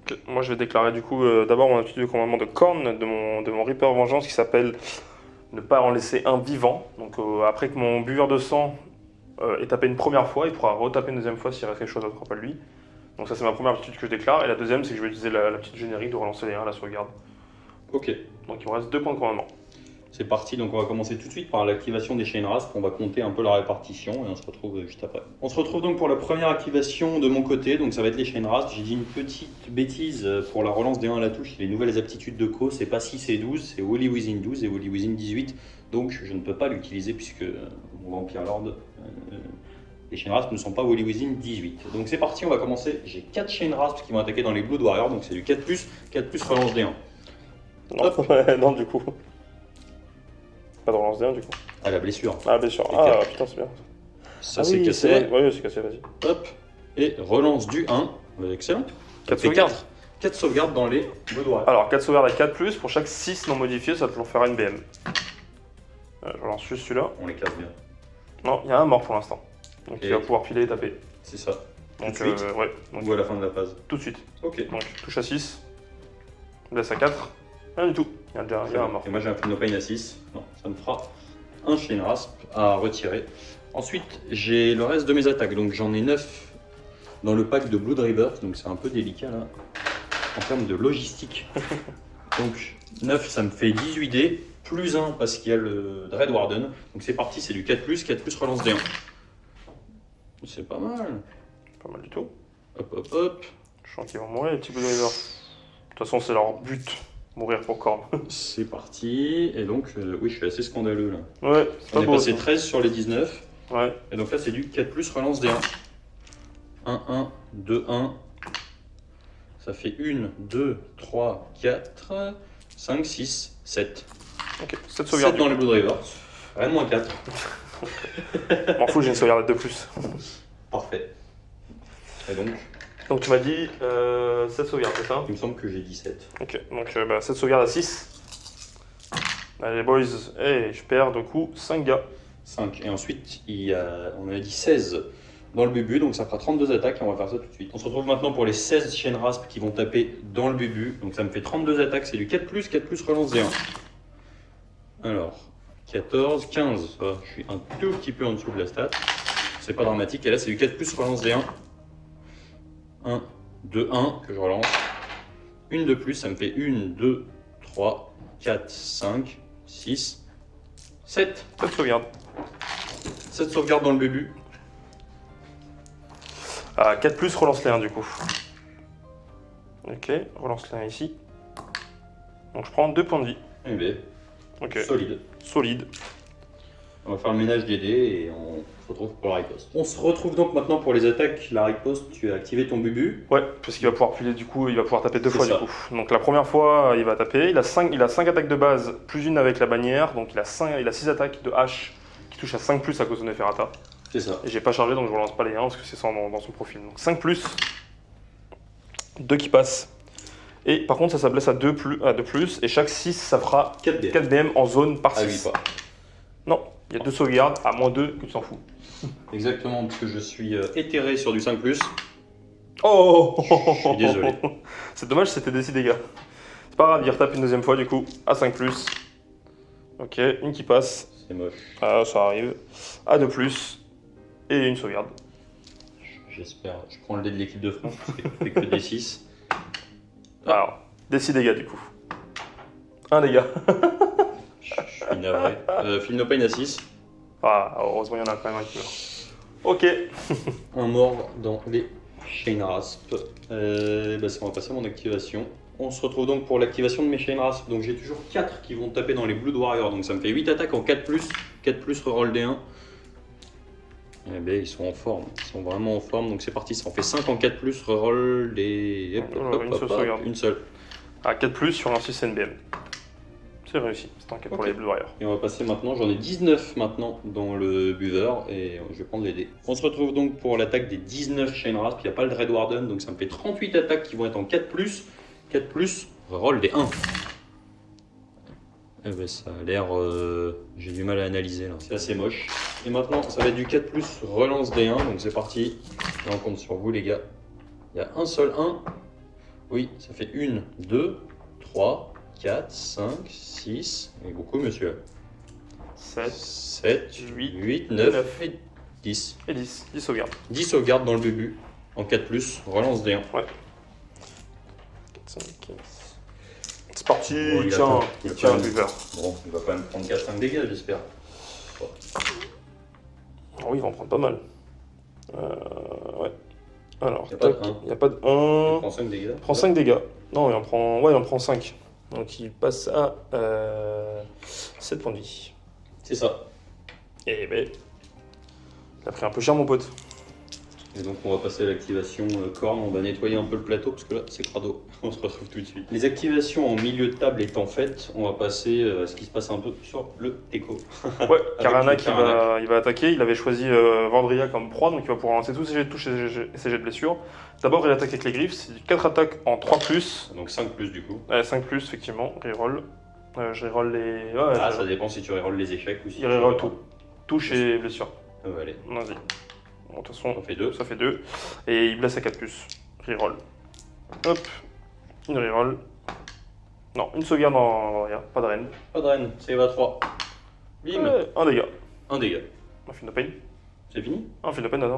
Okay. Moi, je vais déclarer du coup d'abord mon attitude de commandement de Korn de mon Reaper Vengeance qui s'appelle ne pas en laisser un vivant. Donc après que mon buveur de sang ait tapé une première fois, il pourra retaper une deuxième fois s'il reste quelque chose à attraper lui. Donc ça c'est ma première attitude que je déclare, et la deuxième c'est que je vais utiliser la petite générique de relancer les 1 à la sauvegarde. Ok. Donc il me reste 2 points de commandement. C'est parti, donc on va commencer tout de suite par l'activation des Chain Rasp, on va compter un peu la répartition et on se retrouve juste après. On se retrouve donc pour la première activation de mon côté, donc ça va être les Chain Rasp. J'ai dit une petite bêtise pour la relance des 1 à la touche, les nouvelles aptitudes de Co, c'est pas 6 et 12, c'est Wholly Within 12 et Wholly Within 18, donc je ne peux pas l'utiliser puisque mon Vampire Lord... les Chain Rasp ne sont pas Wholly Within 18. Donc c'est parti, on va commencer. J'ai 4 Chain Rasp qui vont attaquer dans les Blood Warriors, donc c'est du 4+, 4+ relance des 1. Non, du coup. Pas de relance des 1 du coup. Ah, la blessure. Ah, blessure. Ah, putain, c'est bien. Ça c'est cassé. Oui, c'est cassé, vas-y. Hop. Et relance du 1. Excellent. 4 sauvegardes. 4 sauvegardes dans les Blood Warriors. Alors, 4 sauvegardes à 4+, pour chaque 6 non modifiés, ça te leur fera une BM. Je relance juste celui-là. On les casse bien. Non, il y a un mort pour l'instant. Donc Et il va pouvoir filer et taper. C'est ça. Donc, Tout de suite ouais. Donc, Ou à la fin de la phase. tout de suite. Ok. Donc touche à 6. Blesse à 4. Rien du tout. Il y a déjà un mort. Et moi j'ai un Feel No Pain à 6. Non, ça me fera un Chain Rasp à retirer. Ensuite, j'ai le reste de mes attaques. Donc j'en ai 9 dans le pack de Blood River. Donc c'est un peu délicat là. En termes de logistique. Donc 9, ça me fait 18 dés. Plus 1 parce qu'il y a le Dread Warden. Donc c'est parti, c'est du 4+, 4+, relance D1. C'est pas mal. Pas mal du tout. Hop, hop, hop. Je sens qu'ils vont mourir les petits Blue Drivers. De toute façon, c'est leur but. Mourir pour Korn. C'est parti. Et donc, oui, je suis assez scandaleux là. Ouais, c'est pas On est beau. passé Ça. 13 sur les 19. Ouais. Et donc là, c'est du 4+, relance D1. 1, 1, 2, 1. Ça fait 1, 2, 3, 4, 5, 6, 7. Ok, 7 7 sauvegardes. dans les Blood Rivers. Rien de moins 4. M'en fous, j'ai une sauvegarde de plus. Parfait. Et donc, Donc tu m'as dit 7 sauvegardes, c'est ça? il me semble que j'ai 17. Ok, donc 7 sauvegardes à 6. Allez, boys, hey, je perds du coup 5 gars. 5. Et ensuite, on a dit 16 dans le bubu, donc ça fera 32 attaques et on va faire ça tout de suite. On se retrouve maintenant pour les 16 chaînes rasp qui vont taper dans le bubu. Donc ça me fait 32 attaques, c'est du 4+, 4+, relance D1. Alors, 14, 15, ça va, je suis un tout petit peu en dessous de la stat. C'est pas dramatique, et là c'est du 4+, relance D1. 1, 2, 1, que je relance. Une de plus, ça me fait 1, 2, 3, 4, 5, 6, 7. 7 sauvegardes. 7 sauvegardes dans le bubu. 4+, relance les 1 du coup. Ok, relance les 1 ici. Donc je prends 2 points de vie. Eh bien, Ok, solide. solide. On va faire le ménage des dés et on se retrouve pour la riposte. On se retrouve donc maintenant pour les attaques. La riposte, tu as activé ton bubu. Ouais, parce qu'il va pouvoir piler du coup, il va pouvoir taper 2 C'est fois ça. du coup. Donc la première fois, il va taper, il a 5 attaques de base, plus une avec la bannière, donc il a 6 attaques de hache qui touchent à 5+, à cause de Neferata. C'est ça. Et j'ai pas chargé, donc je relance pas les 1 parce que c'est ça dans son profil. Donc 5+, 2 qui passent. Et par contre, ça blesse à 2+, et chaque 6, ça fera 4 dés. 4 DM en zone par À 6. 8 pas. Non, il y a 2 sauvegardes, à -2 que tu t'en fous. Exactement, parce que je suis éthéré sur du 5+. Oh Je suis désolé. C'est dommage, c'était des 6 dégâts. C'est pas grave, il retape une deuxième fois du coup, à 5+. Ok, une qui passe. C'est moche. Ah, ça arrive. À 2+. Et une sauvegarde. J'espère. Je prends le dé de l'équipe de France, parce que fait que des 6. Alors, des 6 dégâts du coup. Un dégât. Je suis navré. Feel No Pain à 6. Ah, heureusement, il y en a quand même un qui meurt. Ok. Un mort dans les Chain Rasp. On va passer à mon activation. On se retrouve donc pour l'activation de mes Chain Rasp. Donc j'ai toujours 4 qui vont taper dans les Blood Warriors. Donc ça me fait 8 attaques en 4+. 4+, reroll D1. Eh ben, ils sont en forme. Ils sont vraiment en forme. Donc c'est parti, ça en fait 5 en 4+, reroll des... Une seule sauvegarde. Une seule. À 4+, sur un 6 NBM. C'est réussi, c'est un 4 pour Ok. les Blue Warriors. Et on va passer maintenant, j'en ai 19 maintenant dans le buveur et je vais prendre les dés. On se retrouve donc pour l'attaque des 19 Chain Rasp, il n'y a pas le Dread Warden, donc ça me fait 38 attaques qui vont être en 4+, 4+, reroll des 1. Eh ben ça a l'air... j'ai du mal à analyser là, c'est assez moche. Et maintenant ça va être du 4+, relance des 1, donc c'est parti. Là on compte sur vous les gars. Il y a un seul 1. Oui, ça fait 1, 2, 3... 4, 5, 6, et beaucoup monsieur. 7, 8, 9 et 10. Et 10 sauvegardes. 10 sauvegardes dans le bubu, en 4+, relance des 1. Ouais. 4, 5, 15. C'est parti, Bon, il tiens, attend. Il tiens, attend. buveur. Bon, il va quand même prendre 4-5 dégâts j'espère. Ah oui, il va en prendre pas mal. Ouais. Alors, Y a pas de tac, 1. il n'y a pas de Il 1. prend 5 dégâts. Il prend 5 dégâts. Non, il en prend 5. Donc il passe à 7 points de vie. C'est ça. Et ben, il a pris un peu cher mon pote. Et donc on va passer à l'activation corne, on va nettoyer un peu le plateau parce que là c'est crado, on se retrouve tout de suite. Les activations en milieu de table étant faites, on va passer à ce qui se passe un peu sur le Teco. Ouais, Karana le Karana. il va attaquer. Il avait choisi Vandria comme proie, donc il va pouvoir lancer tous ses jets de touche et ses jets de blessure. D'abord, il attaque avec les griffes. C'est 4 attaques en 3+. Donc 5+ du coup. 5+, effectivement, reroll. Je reroll les. Ouais, ça dépend si tu reroll les échecs ou si. Il reroll tout. Touche et blessure. Allez. Vas-y. Bon, de toute façon, Ça fait 2. Ça fait 2. Et il blesse à 4+. Reroll. Hop. Une reroll. Non, une sauvegarde en rien. Pas de reine. Pas de reine, save à 3. Bim. Un dégât. Un dégât. Un fil de peine. C'est fini? Un fil de peine, non.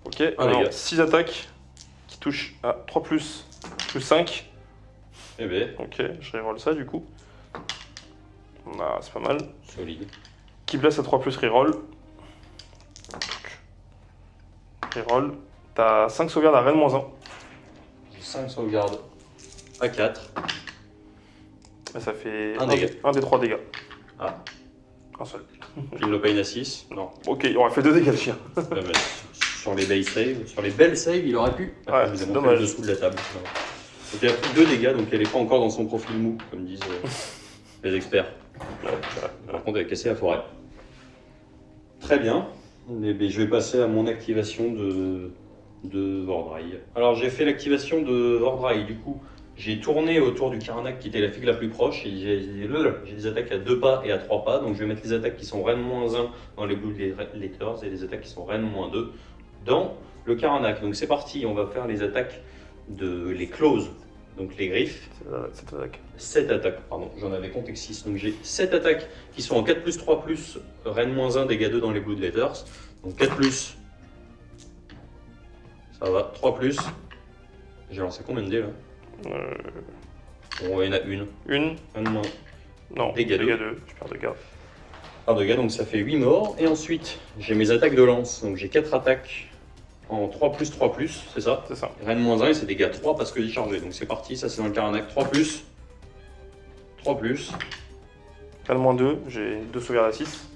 Ok, Un dégât. 6 attaques qui touchent à 3+, plus 5. Eh ben, Ok, je reroll ça du coup. Ah, c'est pas mal. solide. Qui blesse à 3+, reroll. Reroll. T'as 5 sauvegardes à reine -1. 5 sauvegardes à 4. Et ça fait Un dégât. un des 3 dégâts. Ah. Un seul. Feel no pain à 6. Non. Ok, il aurait fait 2 dégâts le chien. Sur les belles saves, il aurait pu. Ouais, Je vous ai c'est montré dommage. le dessous de la table. Donc elle a pris 2 dégâts, donc elle n'est pas encore dans son profil mou, comme disent les experts. Par contre, elle a cassé la forêt. Très bien. Eh bien, je vais passer à mon activation de Vordrai. Alors j'ai fait l'activation de Vordrai, du coup j'ai tourné autour du Karanak qui était la figue la plus proche, et j'ai des attaques à 2 pas et à 3 pas, donc je vais mettre les attaques qui sont Rennes -1 dans les Blue Letters et les attaques qui sont Rennes -2 dans le Karanak. Donc c'est parti, on va faire les attaques les claws, donc les griffes. Cette attaque. 7 attaques, pardon, j'en avais compté que 6. Donc j'ai 7 attaques qui sont en 4+, 3+, Rennes -1, dégâts 2 dans les Blood Letters. Donc 4+, ça va, 3+. J'ai lancé combien de dés là? Bon, il y en a une. Une. Un de moins. Non, Dégâts 2. 2. Je perds 2 gardes. Un dégâts, donc ça fait 8 morts. Et ensuite, j'ai mes attaques de lance. Donc j'ai 4 attaques en 3+, 3+, c'est ça? C'est ça. Rennes -1 et c'est dégâts 3 parce que j'ai chargé. Donc c'est parti, ça c'est dans le Karanak. 3+. 3+. Rennes -2, j'ai 2 sauvegardes à 6.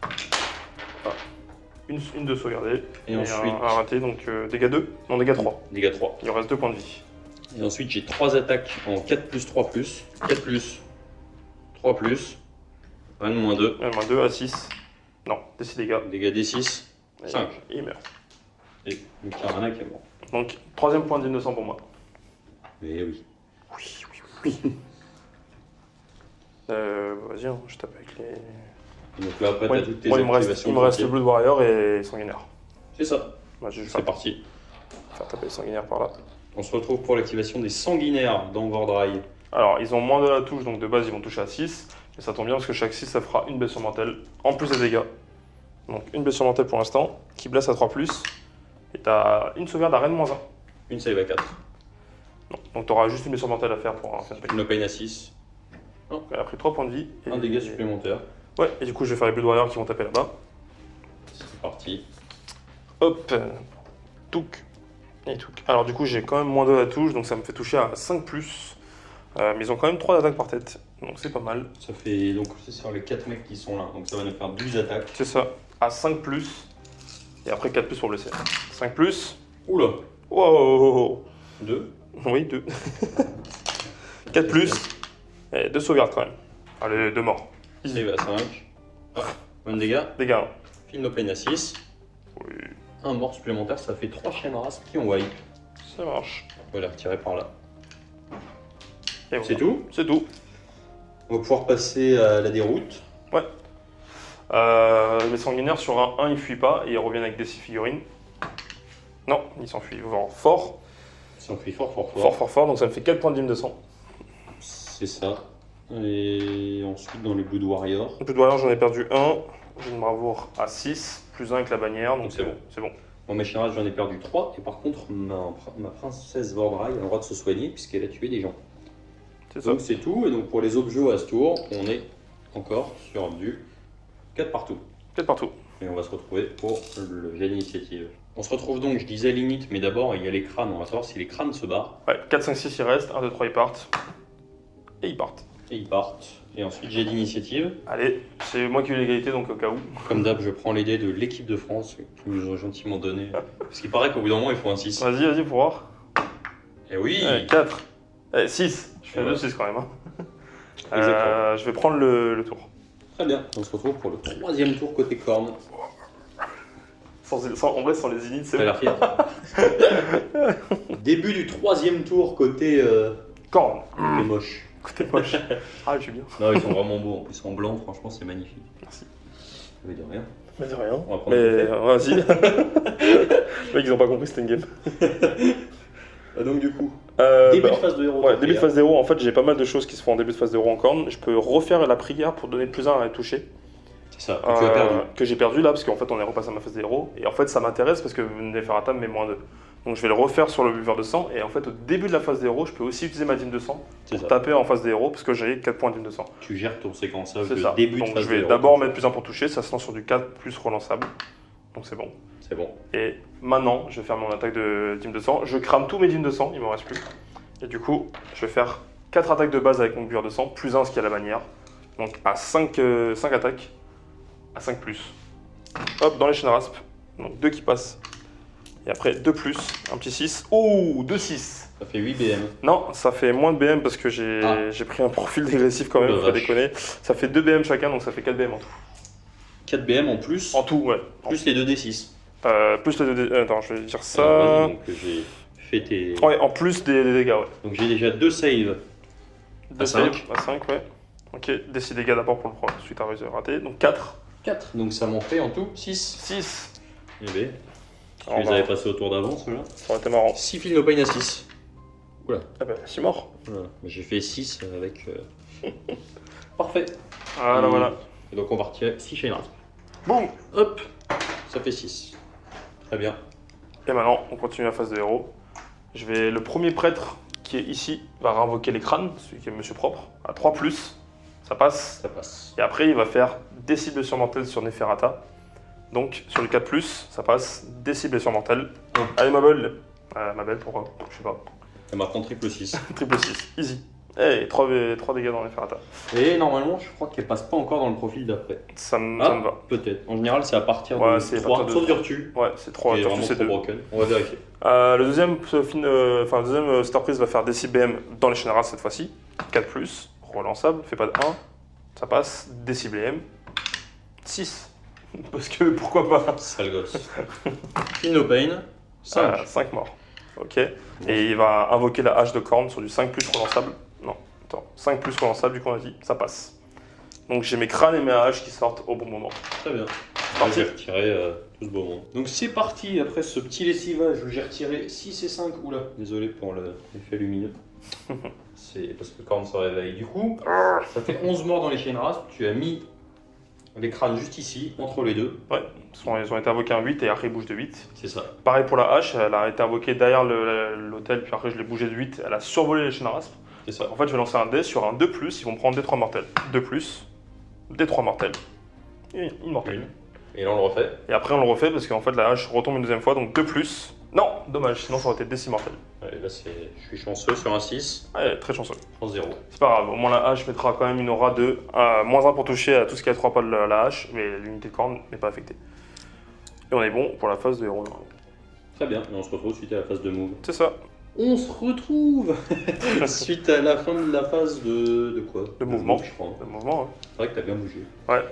Ah. Une de sauvegardée. Et ensuite, un raté, donc dégâts 2. Non, dégâts 3. dégâts 3. Il en reste 2 points de vie. Et ensuite, j'ai 3 attaques en 4+, 3+, 4+, 3+, Rennes -2, Rennes -2 à 6. Non, des 6 dégâts. dégâts D6, 5. Et il meurt. Et le Karanak est mort. Donc, 3ème point d'innocent pour moi. Mais oui. Oui. Vas-y, hein, je tape avec les. Donc là, après, Ouais, t'as toutes tes moi, il me activations. reste le Blood Warrior et Sanguinaire. C'est ça. Bah, je vais C'est parti. faire taper les Sanguinaires par là. On se retrouve pour l'activation des sanguinaires dans Vordrai. Alors, ils ont moins de la touche, donc de base, ils vont toucher à 6. Et ça tombe bien parce que chaque 6, ça fera une blessure mortelle, en plus des dégâts. Donc, une blessure mortelle pour l'instant, qui blesse à 3+. Et t'as une sauvegarde à Rennes -1. Une save à 4. Non, donc t'auras juste une blessure mortelle à faire pour un fin de Une pain à 6. Elle a pris 3 points de vie. Un dégât supplémentaire. Ouais, et du coup, je vais faire les Blood Warriors qui vont taper là-bas. C'est parti. Hop, touk. Et touk. Alors, du coup, j'ai quand même moins 2 à la touche, donc ça me fait toucher à 5+. Mais ils ont quand même 3 attaques par tête, donc c'est pas mal. Ça fait. Donc, c'est sur les 4 mecs qui sont là. Donc, ça va nous faire 12 attaques. C'est ça, à 5+. Et après 4+ pour blesser. 5+. Oula. Wow. 2. Oui, 2. 4+. Et 2 sauvegardes quand même. Allez, 2 morts. Save à 5. Ah, même dégâts. Dégâts. Hein. Feel no pain à 6. Oui, Un mort supplémentaire, ça fait 3 chiens de race qui ont wipe. ça marche. On va les retirer par là. Et voilà. C'est tout. C'est tout. On va pouvoir passer à la déroute. Ouais. Les sanguinaires sur un 1, ils fuient pas et ils reviennent avec des 6 figurines. Non, ils s'enfuient fort. Ils s'enfuient fort, fort, fort. Fort, fort, fort. Donc ça me fait 4 points de de sang. C'est ça. Et ensuite, dans les Blood Warriors. Le Blood Warrior, j'en ai perdu 1. J'ai une bravoure à 6, plus 1 avec la bannière. Donc c'est bon. C'est bon. Moi, mes chiens de race, j'en ai perdu 3. Et par contre, ma princesse Vordrai a le droit de se soigner puisqu'elle a tué des gens. C'est ça. Donc c'est tout. Et donc pour les objets à ce tour, on est encore sur du 4 partout. 4 partout. Et on va se retrouver pour le jet d'initiative. On se retrouve donc, je disais l'init, mais d'abord il y a les crânes. On va savoir si les crânes se barrent. Ouais, 4, 5, 6, ils restent. 1, 2, 3, ils partent. Et ils partent. Et ils partent. Et ensuite jet d'initiative. Allez, c'est moi qui ai eu l'égalité, donc au cas où. Comme d'hab, je prends les dés de l'équipe de France qui nous ont gentiment donné. Parce qu'il paraît qu'au bout d'un moment, il faut un 6. Vas-y, pour voir. Et oui. 4. 6. Je fais Ouais. 2, 6 quand même. Hein. Exactement. Je vais prendre le tour. Très bien. On se retrouve pour le 3e tour côté corne. En vrai, sans les inits, c'est T'as l'air fier. Début du 3e tour côté corne. côté moche. Côté moche. Ah, je suis bien. Non, ils sont vraiment beaux. En plus, en blanc, franchement, c'est magnifique. Merci. Mais de rien. Mais de rien. On va prendre Mais le vas-y. Les mecs, ils ont pas compris c'était une game. Donc, du coup, Début début de phase de héros. Ouais, début de phase 0, en fait, j'ai pas mal de choses qui se font en début de phase 0 en corne. Je peux refaire la prière pour donner plus 1 à toucher. C'est ça, que tu as perdu. Que j'ai perdu là, parce qu'en fait, on est repassé à ma phase de héros. Et en fait, ça m'intéresse parce que Neferata me met moins 2. Donc, je vais le refaire sur le buveur de sang. Et en fait, au début de la phase des héros, je peux aussi utiliser ma dîme de sang C'est pour ça. taper en phase des héros parce que j'ai 4 points de dîme de sang. Tu gères ton séquençage C'est de ça. début Donc, de phase je de vais héros. d'abord mettre plus 1 pour toucher. Ça se lance sur du 4 plus relançable. Donc, c'est bon. C'est bon. Et maintenant, je vais faire mon attaque de dîme de sang. Je crame tous mes dîmes de sang, il m'en reste plus. Et du coup, je vais faire 4 attaques de base avec mon buveur de sang, plus 1 ce qu'il y a à la bannière. Donc à 5 attaques, à 5 plus. Hop, dans les chaînes rasp. Donc 2 qui passent. Et après 2 plus, un petit 6. Ouh, 2 6. Ça fait 8 BM. Non, ça fait moins de BM parce que j'ai pris un profil dégressif quand même, Oh la faut vache. déconner. Ça fait 2 BM chacun, donc ça fait 4 BM en tout. 4 BM en plus. En tout, ouais. Plus les 2d6. Plus les 2 attends, je vais dire Alors, ça. vas-y, donc j'ai fait tes. Ouais, en plus des dégâts, ouais. Donc j'ai déjà 2 saves. 2 cinq. save, à 5, ouais. Ok, des dégâts d'abord pour le premier, suite à raté. Donc 4. 4. Donc ça m'en fait en tout 6. 6. Eh ben, tu Alors, les avais passés au tour d'avant, ceux-là. ça aurait été marrant. 6 fil no pain à 6. Ah bah, 6 morts. Voilà. J'ai fait 6 avec. Parfait. Voilà, voilà. Et donc on va retirer 6 chaînes rasp. Boum. Hop. Ça fait 6. Très bien. Et maintenant, on continue la phase de héros. Le premier prêtre qui est ici va réinvoquer les crânes, celui qui est Monsieur Propre, à 3 plus. Ça passe. Ça passe. Et après, il va faire des cibles surmortelles sur Neferata. Donc, sur le 4 plus, ça passe. Des cibles surmortelles. Allez, ma belle. Ma belle, pourquoi je sais pas. Ça m'a prend triple 6. Triple 6. Easy. Hey, 3 dégâts dans Neferata. Et normalement, je crois qu'elle passe pas encore dans le profil d'après. Ça me va. Peut-être. En général, c'est à partir Ouais, de c'est à 3. partir de Sauf Virtue. Ouais, c'est 3. Qui est vraiment c'est trop 2. broken. On va vérifier. Le deuxième Starprise va faire des 6 BM dans les générales cette fois-ci. 4 plus, relançable, fait pas de 1. Ça passe, des 6 BM. 6. Parce que pourquoi pas. Sale gosse. Fil no pain. 5. 5 morts. Ok. Et il va invoquer la hache de corne sur du 5 plus relançable. Non, attends. 5 plus relançable, du coup on a dit, ça passe. Donc j'ai mes crânes et mes haches qui sortent au bon moment. Très bien. Parti. J'ai retiré tout ce beau monde. Donc c'est parti, après ce petit lessivage où j'ai retiré 6 et 5. Oula, désolé pour l'effet lumineux. C'est parce que le corne se réveille. Du coup, ça fait 11 morts dans les chaînes rasp. Tu as mis les crânes juste ici, entre les deux. Ouais, ils ont été invoqués un 8 et après ils bougent de 8. C'est ça. Pareil pour la hache, elle a été invoquée derrière l'hôtel, puis après je l'ai bougé de 8, elle a survolé les chaînes rasp. C'est ça. En fait, je vais lancer un dé sur un 2+, ils vont prendre des 3 mortels. 2+, des 3 mortels. Et immortel. Et là on le refait. Et après, on le refait parce qu'en fait, la hache retombe une deuxième fois, donc 2+. Non, dommage, sinon ça aurait été des 6 mortels. Allez, là je suis chanceux sur un 6. Ouais, très chanceux. En 0. C'est pas grave, au moins la hache mettra quand même une aura de -1 pour toucher à tout ce qui a 3 pas de la hache, mais l'unité de corne n'est pas affectée. Et on est bon pour la phase de héros. Très bien, et on se retrouve suite à la phase de move. C'est ça, On se retrouve suite à la fin de la phase de quoi? De mouvement. Je crois. le mouvement. Hein. C'est vrai que t'as bien bougé. Ouais.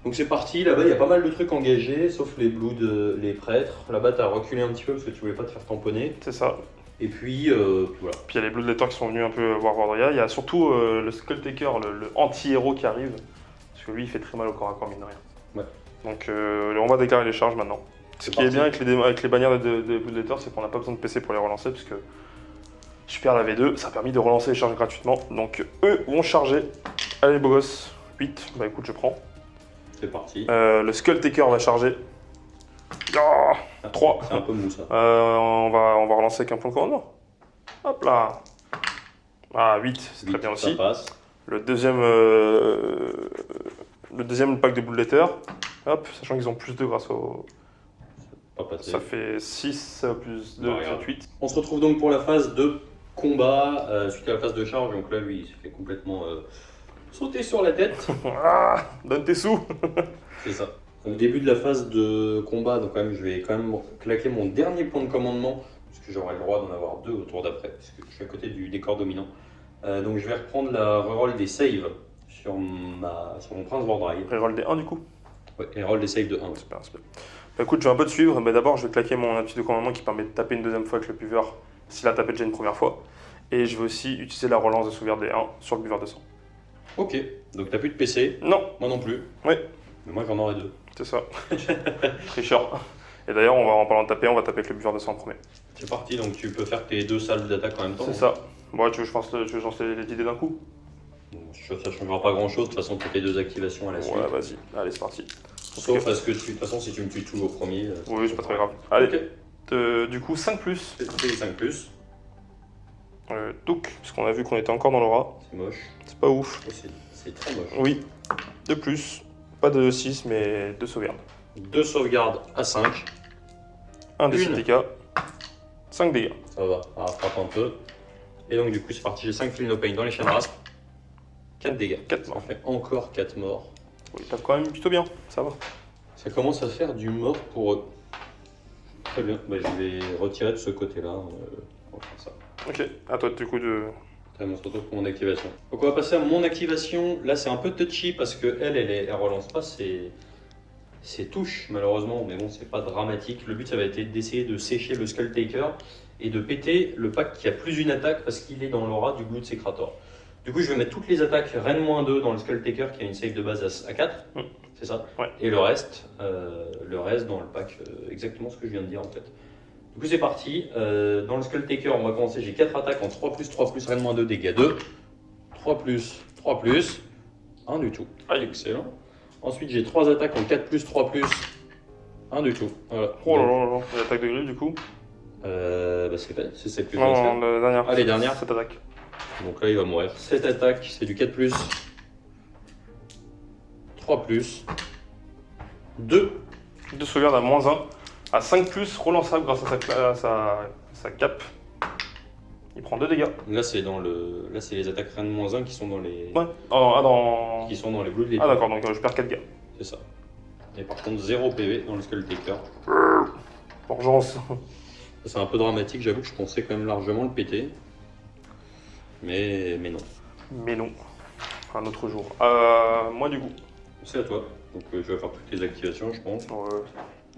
Donc c'est parti, là-bas il y a pas mal de trucs engagés, sauf les bloods, les prêtres. Là-bas t'as reculé un petit peu parce que tu voulais pas te faire tamponner. C'est ça. Et puis voilà. Puis il y a les Bloodletters qui sont venus un peu voir Vordria. Il y a surtout le Skulltaker, le anti-héros qui arrive. Parce que lui, il fait très mal au corps à corps, mine de rien. Ouais. Donc on va déclarer les charges maintenant. Ce qui est bien avec les bannières de Bloodletters, c'est qu'on n'a pas besoin de PC pour les relancer. Puisque Super la V2, ça a permis de relancer les charges gratuitement. Donc eux vont charger. Allez, beau gosse. 8. Bah écoute, je prends. C'est parti. Le Skulltaker va charger. Ah, 3. C'est un peu mou ça. On va relancer avec un point de commandement. Hop là. Ah, 8, c'est très bien Ça aussi. passe. Le deuxième pack de Bloodletter. Hop, sachant qu'ils ont plus 2 grâce au. Pas passé. Ça fait 6 plus 2, Bah, ça regarde. fait 8. On se retrouve donc pour la phase de combat, suite à la phase de charge. Donc là lui il se fait complètement sauter sur la tête. Ah, donne tes sous. C'est ça. Au début de la phase de combat, donc je vais quand même claquer mon dernier point de commandement, puisque j'aurai le droit d'en avoir 2 au tour d'après, puisque je suis à côté du décor dominant. Donc je vais reprendre la reroll des saves sur mon Prince Vordrai. Reroll des 1 du coup. Ouais, et roll des saves de 1. Super, super. Bah écoute, je vais un peu te suivre, mais d'abord je vais claquer mon aptitude de commandement qui permet de taper une deuxième fois avec le puver s'il a tapé déjà une première fois. Et je vais aussi utiliser la relance de sauvegarde des 1 sur le buveur de sang. Ok, donc t'as plus de PC. Non, Moi non plus. Oui. Mais moi j'en aurai 2. c'est ça. Tricheur. Et d'ailleurs, en parlant de taper, on va taper avec le buveur de sang en premier. C'est parti, donc tu peux faire tes 2 salves d'attaque en même temps. C'est ça. Bon, tu veux que je lance les idées d'un coup? Ça changera pas grand chose, de toute façon tu fais 2 activations à la suite. Ouais, vas-y. Allez, c'est parti. Sauf parce que de toute façon si tu me tues tout au premier. Oui, c'est pas très grave. Allez, Ok. du coup, 5 plus. C'est les 5 plus. Touk, puisqu'on a vu qu'on était encore dans l'aura. C'est moche. C'est pas ouf. Et c'est très moche. Oui, de plus. Pas de 6, mais de sauvegarde. 2 sauvegardes à 5. 1 des Une. dégâts. 5 dégâts. Ça va, ça frappe un peu. Et donc du coup c'est parti, j'ai 5 Feel No Pain dans les chaînes rasp. 4 dégâts. 4 Ça morts. fait encore 4 morts. Oui, tape quand même plutôt bien, ça va. Ça commence à faire du mort pour eux. Très bien, bah, je vais retirer de ce côté-là. On va faire ça. Ok, à toi du coup de... Très bien, on se retrouve pour mon activation. Donc on va passer à mon activation. Là c'est un peu touchy parce que elle relance pas ses touches malheureusement, mais bon c'est pas dramatique. Le but ça va être d'essayer de sécher le Skull Taker et de péter le pack qui a plus une attaque parce qu'il est dans l'aura du Blood Secrator. Du coup je vais mettre toutes les attaques Ren-2 dans le Skull Taker qui a une save de base à 4, c'est ça. Ouais. Et le reste dans le pack, exactement ce que je viens de dire en fait. Du coup c'est parti, dans le Skull Taker on va commencer, j'ai 4 attaques en 3+, Ren-2, dégâts 2, 3+, 1 du tout, excellent. Ensuite j'ai 3 attaques en 4+, 1 du tout, voilà. Oh là là là, l'attaque de griffe du coup. Bah c'est fait, c'est celle que je viens de faire. Non, la dernière. Ah, les dernières. Cette attaque. Donc là il va mourir. 7 attaques, c'est du 4+, 3+, 2. De sauvegarde à -1. À 5 plus, relançable grâce à sa cape. Il prend 2 dégâts. Là c'est les attaques Ren-1 qui sont dans les... Ouais. Dans... Qui sont dans les Blood Letter. Ah d'accord, donc je perds 4 dégâts. C'est ça. Et par contre 0 PV dans le Skull Taker. Vengeance. C'est un peu dramatique, j'avoue que je pensais quand même largement le péter. Mais non. Mais non. Un autre jour. Moi du coup. C'est à toi. Donc je vais faire toutes les activations je pense. Ouais.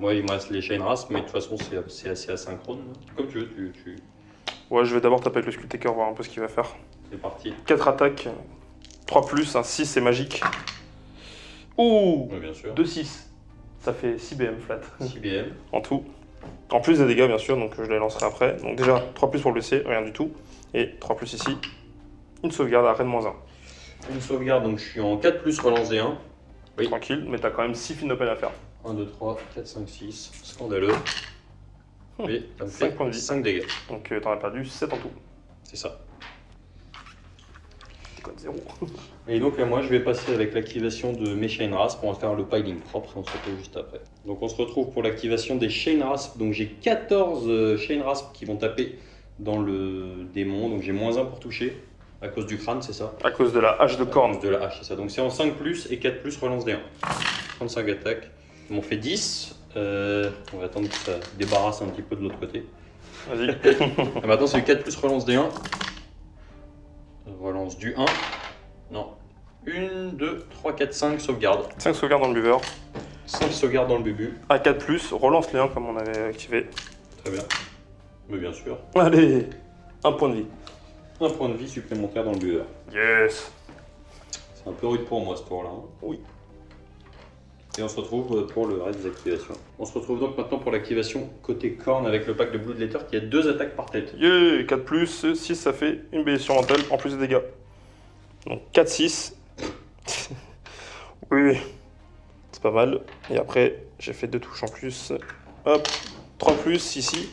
Moi il me reste les Chain Rasp, mais de toute façon c'est assez asynchrone. Comme tu veux, Ouais, je vais d'abord taper avec le Skull Taker, voir un peu ce qu'il va faire. c'est parti. 4 attaques, 3 plus, un 6 c'est magique. Ouh, Oui, bien sûr. 2 6. Ça fait 6 BM flat 6 BM. en tout. En plus des dégâts bien sûr, donc je les lancerai après. Donc déjà 3 plus pour le blesser, rien du tout. Et 3 plus ici. Une sauvegarde à Ren-1. Une sauvegarde, donc je suis en 4+, relance des 1. Oui. Tranquille, mais t'as quand même 6 Feel No Pain à faire. 1, 2, 3, 4, 5, 6. Scandaleux. Oui, ça me 5 fait points de vie. 5 dégâts. Donc t'en as perdu 7 en tout. C'est ça. Code 0. Et donc là, moi, je vais passer avec l'activation de mes Chain Rasp. On va faire le piling propre et on se retrouve juste après. Donc on se retrouve pour l'activation des Chain Rasp. Donc j'ai 14 Chain Rasp qui vont taper dans le démon. Donc j'ai -1 pour toucher à cause du crâne, c'est ça? À cause de la hache de À corne. cause de la hache, c'est ça. Donc c'est en 5+, et 4+, relance des 1. 35 attaques. Ils m'ont fait 10. On va attendre que ça débarrasse un petit peu de l'autre côté. Vas-y. Et maintenant c'est du 4+, relance des 1. Relance du 1. Non. 1, 2, 3, 4, 5, sauvegarde. 5 sauvegardes dans le buveur. 5 sauvegardes dans le bubu. À 4 plus, relance les 1 comme on avait activé. Très bien. Mais bien sûr. Allez, 1 point de vie. Un point de vie supplémentaire dans le buveur. Yes. C'est un peu rude pour moi ce tour-là. Hein. Oui. Et on se retrouve pour le reste des activations. On se retrouve donc maintenant pour l'activation côté corne avec le pack de Blood Letter qui a 2 attaques par tête. Yeah, 4 plus, 6 ça fait une blessure mentale en plus des dégâts. Donc 4, 6. Oui, c'est pas mal. Et après, j'ai fait 2 touches en plus. Hop, 3 plus ici.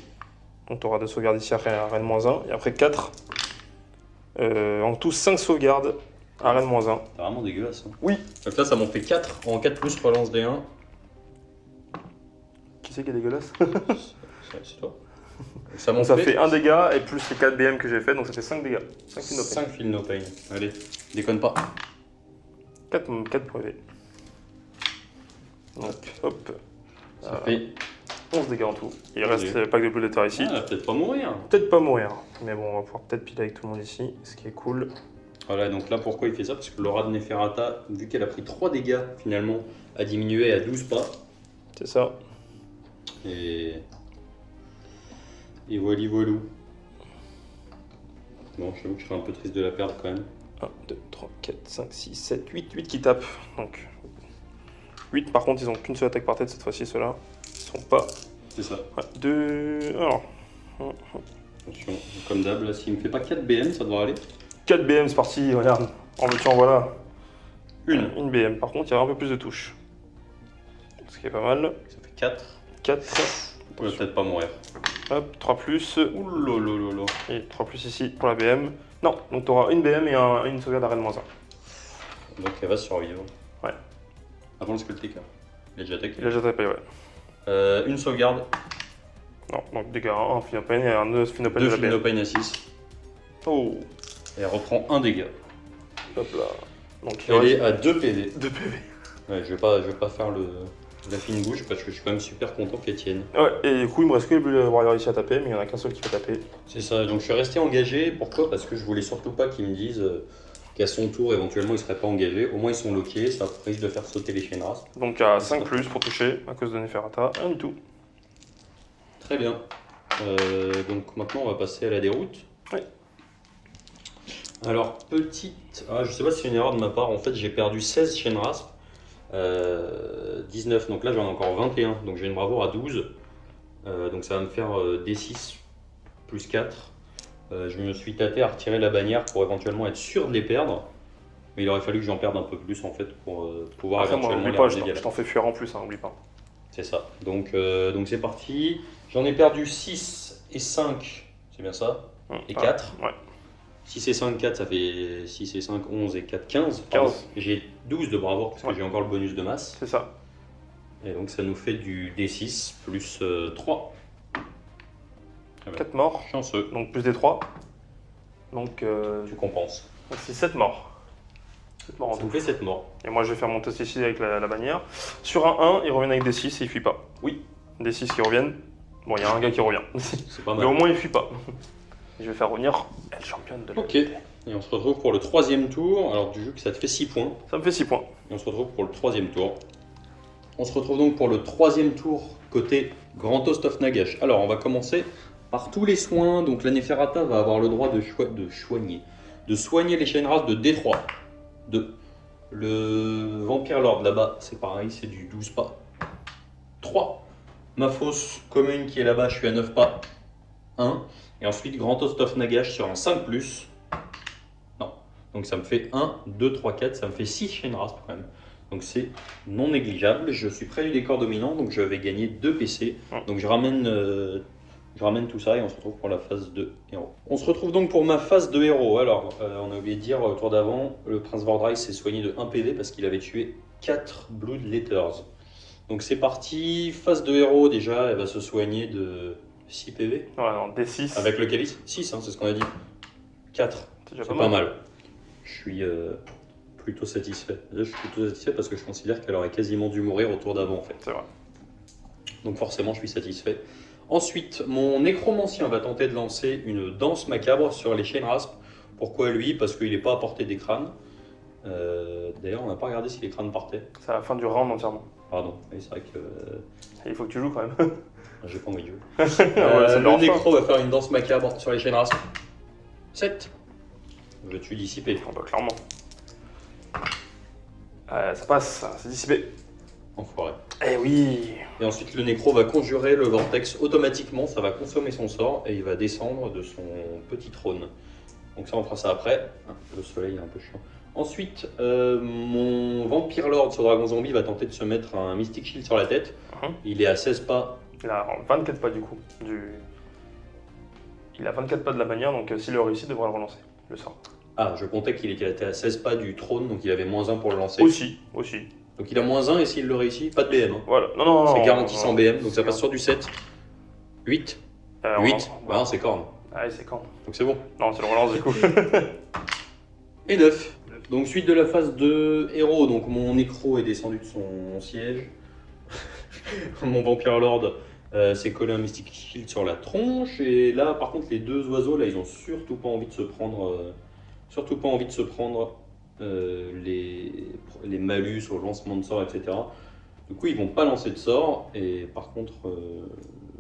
Donc tu auras 2 sauvegardes ici à Ren-1. Et après 4. En tout 5 sauvegardes à Ren-1. C'est vraiment dégueulasse. Hein. Oui. Donc là ça m'en fait 4 en 4+, relance des 1. Qui c'est qui est dégueulasse? C'est toi. Ça m'en Ça fait 1 dégât et plus les 4 BM que j'ai fait, donc ça fait 5 dégâts. 5 Feel No Pain. 5 Feel No Pain. Allez, déconne pas. 4 privés. Donc hop. Ça fait 11 dégâts en tout. Il 11 reste dégâts. le pack de Blood Letter ici. Ah, peut-être pas mourir. Peut-être pas mourir, mais bon, on va pouvoir peut-être piler avec tout le monde ici, ce qui est cool. Voilà, donc là pourquoi il fait ça? Parce que l'aura de Neferata, vu qu'elle a pris 3 dégâts finalement, a diminué à 12 pas. C'est ça. Et voilou voilou. Bon, je t'avoue que je serais un peu triste de la perdre quand même. 1, 2, 3, 4, 5, 6, 7, 8. 8 qui tapent. Donc 8 par contre, ils ont qu'une seule attaque par tête cette fois-ci, ceux-là. Ils sont pas. C'est ça. Ouais, 2. Alors. Attention, comme d'hab, là, s'il me fait pas 4 BM, ça devrait aller. 4 BM, c'est parti, regarde. En veux-tu, en voilà. Une. Une BM. Par contre, il y a un peu plus de touches. Ce qui est pas mal. Ça fait 4. 4. On peut peut-être pas mourir. Hop, 3 plus. Ouh. Et 3 plus ici pour la BM. Non, donc tu auras une BM et une sauvegarde d'arrêt de -1. Donc elle va survivre. Ouais. Avant le Skulltaker. Il a déjà attaqué. Il a déjà tapé, ouais. Une sauvegarde. Non, donc dégâts 1 Phenopain et un 2 Phenopain de 2 la BM. Phenopain à 6. Oh, Et elle reprend 1 dégât. hop là. Donc il Elle reste est à 2 PV. 2 PV. Ouais, je vais pas faire la fine bouche parce que je suis quand même super content qu'elle tienne. Ouais, et du coup, il me reste que les Blue Warriors ici à taper, mais il n'y en a qu'un seul qui peut taper. C'est ça, donc je suis resté engagé. Pourquoi? Parce que je voulais surtout pas qu'ils me disent qu'à son tour, éventuellement, ils seraient pas engagés. Au moins, ils sont loqués, ça risque de faire sauter les Shenras. Donc à 5 plus pour toucher, à cause de Neferata, rien du tout. Très bien. Donc maintenant, on va passer à la déroute. Ouais. Alors, petite... Ah, je sais pas si c'est une erreur de ma part. En fait, j'ai perdu 16 Shenras. 19, donc là j'en ai encore 21. Donc j'ai une bravoure à 12. Donc ça va me faire D6 plus 4. Je me suis tâté à retirer la bannière pour éventuellement être sûr de les perdre. Mais il aurait fallu que j'en perde un peu plus en fait pour pouvoir Après, moi, éventuellement oublie les pas, ramener je t'en fais fuir en plus, hein, oublie pas. C'est ça. Donc c'est parti. J'en ai perdu 6 et 5. C'est bien ça? Et 4. Ouais. 6 et 5, 4, ça fait 6 et 5, 11 et 4, 15. 15. J'ai 12 de bravoure parce que j'ai encore le bonus de masse. C'est ça. Et donc ça nous fait du D6 plus 3. 4 morts, Chanceux. donc plus des 3. Donc Tu compenses. c'est 7 morts. 7 morts en Ça tout. nous fait 7 morts. Et moi je vais faire mon test ici avec la bannière. Sur un 1, ils reviennent avec des 6 et ils fuient pas. Oui. Des 6 qui reviennent. Bon, il y a un gars qui revient. C'est pas Mais mal. au moins il fuit pas. Je vais faire revenir elle championne de la. Ok. Et on se retrouve pour le 3e tour. Alors du jeu que ça te fait 6 points. Ça me fait 6 points. Et on se retrouve pour le 3e tour. On se retrouve donc pour le 3e tour côté Grand Toast of Nagash. Alors on va commencer par tous les soins. Donc la Neferata va avoir le droit de soigner les Shenras de D3. 2. Le Vampire Lord là-bas, c'est pareil, c'est du 12 pas. 3. Ma fosse commune qui est là-bas, je suis à 9 pas. 1. Et ensuite Grand Toast of Nagash sur un 5+. Non. Donc ça me fait 1, 2, 3, 4. Ça me fait 6 Shenras quand même. Donc c'est non négligeable. Je suis près du décor dominant, donc je vais gagner 2 PC. Donc je ramène tout ça et on se retrouve pour la phase de héros. On se retrouve donc pour ma phase de héros. Alors, on a oublié de dire au tour d'avant, le Prince Vordrai s'est soigné de 1 PV parce qu'il avait tué 4 Blood Letters. Donc c'est parti, phase de héros déjà, elle va se soigner de 6 PV. Ouais, non, D6. Avec le calice 6, hein, c'est ce qu'on a dit. 4, C'est déjà c'est pas mal. Je suis plutôt satisfait. Déjà, je suis plutôt satisfait parce que je considère qu'elle aurait quasiment dû mourir au tour d'avant en fait. C'est vrai. Donc forcément, je suis satisfait. Ensuite, mon nécromancien va tenter de lancer une danse macabre sur les Shenrasp. Pourquoi lui? Parce qu'il n'est pas à portée des crânes. D'ailleurs, on n'a pas regardé si les crânes partaient. C'est à la fin du round entièrement. Pardon, oui, c'est vrai que Il faut que tu joues quand même. j'ai pas envie de jouer. Ouais, ça me Le dérange pas. nécro va faire une danse macabre sur les Shenrasp. 7. Je tue dissipé. Bah, clairement. Ça passe, c'est dissipé. Enfoiré. Eh oui. Et ensuite, le nécro va conjurer le vortex automatiquement, ça va consommer son sort et il va descendre de son petit trône. Donc ça, on fera ça après. Le soleil est un peu chiant. Ensuite, mon Vampire Lord sur Dragon Zombie va tenter de se mettre un Mystic Shield sur la tête. Il est à 16 pas. Il a 24 pas du coup. Il a 24 pas de la bannière, donc s'il le réussit, il devra le relancer, le sort. Ah, je comptais qu'il était à 16 pas du trône, donc il avait -1 pour le lancer. Aussi. Donc il a -1 et s'il le réussit, pas de BM. Hein. Voilà. Non. C'est garanti sans BM, donc ça passe sur du 7. 8. 8. Bah non, c'est corne. Ah, c'est quand? Donc c'est bon. Non, c'est le relance du coup. Et 9. Donc suite de la phase de héros, donc mon nécro est descendu de son siège. Mon Vampire Lord s'est collé un Mystic Shield sur la tronche. Et là, par contre, les deux oiseaux, là, ils ont surtout pas envie de se prendre, les malus au lancement de sorts, etc. Du coup, ils vont pas lancer de sorts. Et par contre,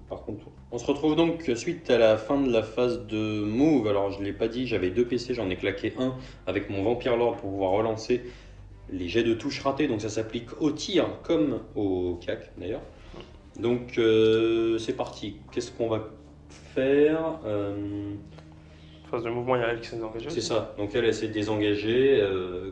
par contre. On se retrouve donc suite à la fin de la phase de move. Alors je ne l'ai pas dit, j'avais 2 PC, j'en ai claqué un avec mon Vampire Lord pour pouvoir relancer les jets de touche ratés. Donc ça s'applique au tir comme au cac d'ailleurs. Donc c'est parti. Qu'est-ce qu'on va faire? Phase de mouvement, il y a elle qui s'est désengagée. C'est ça, donc elle s'est désengagée,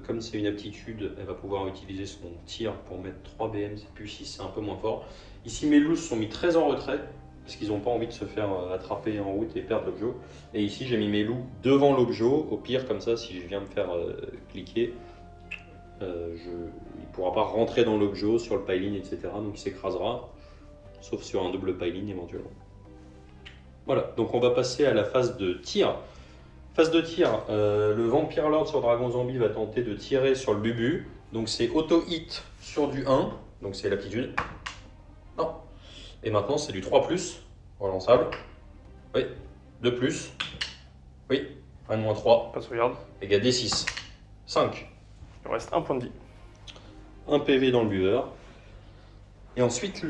comme c'est une aptitude, elle va pouvoir utiliser son tir pour mettre 3 BM, c'est plus 6, c'est un peu moins fort. Ici mes loups se sont mis très en retrait, parce qu'ils n'ont pas envie de se faire attraper en route et perdre l'objo. Et ici j'ai mis mes loups devant l'objo, au pire comme ça si je viens me faire cliquer, il ne pourra pas rentrer dans l'objo sur le piling, etc. Donc il s'écrasera, sauf sur un double piling éventuellement. Voilà, donc on va passer à la phase de tir. Phase de tir, le Vampire Lord sur Dragon Zombie va tenter de tirer sur le bubu. Donc c'est auto-hit sur du 1, donc c'est l'aptitude. Non. Et maintenant c'est du 3+, relançable. Oui, 2+. Oui, 1-3. Pas de sauvegarde. Égale D6. 5. Il reste un point de vie. 1 PV dans le buveur. Et ensuite,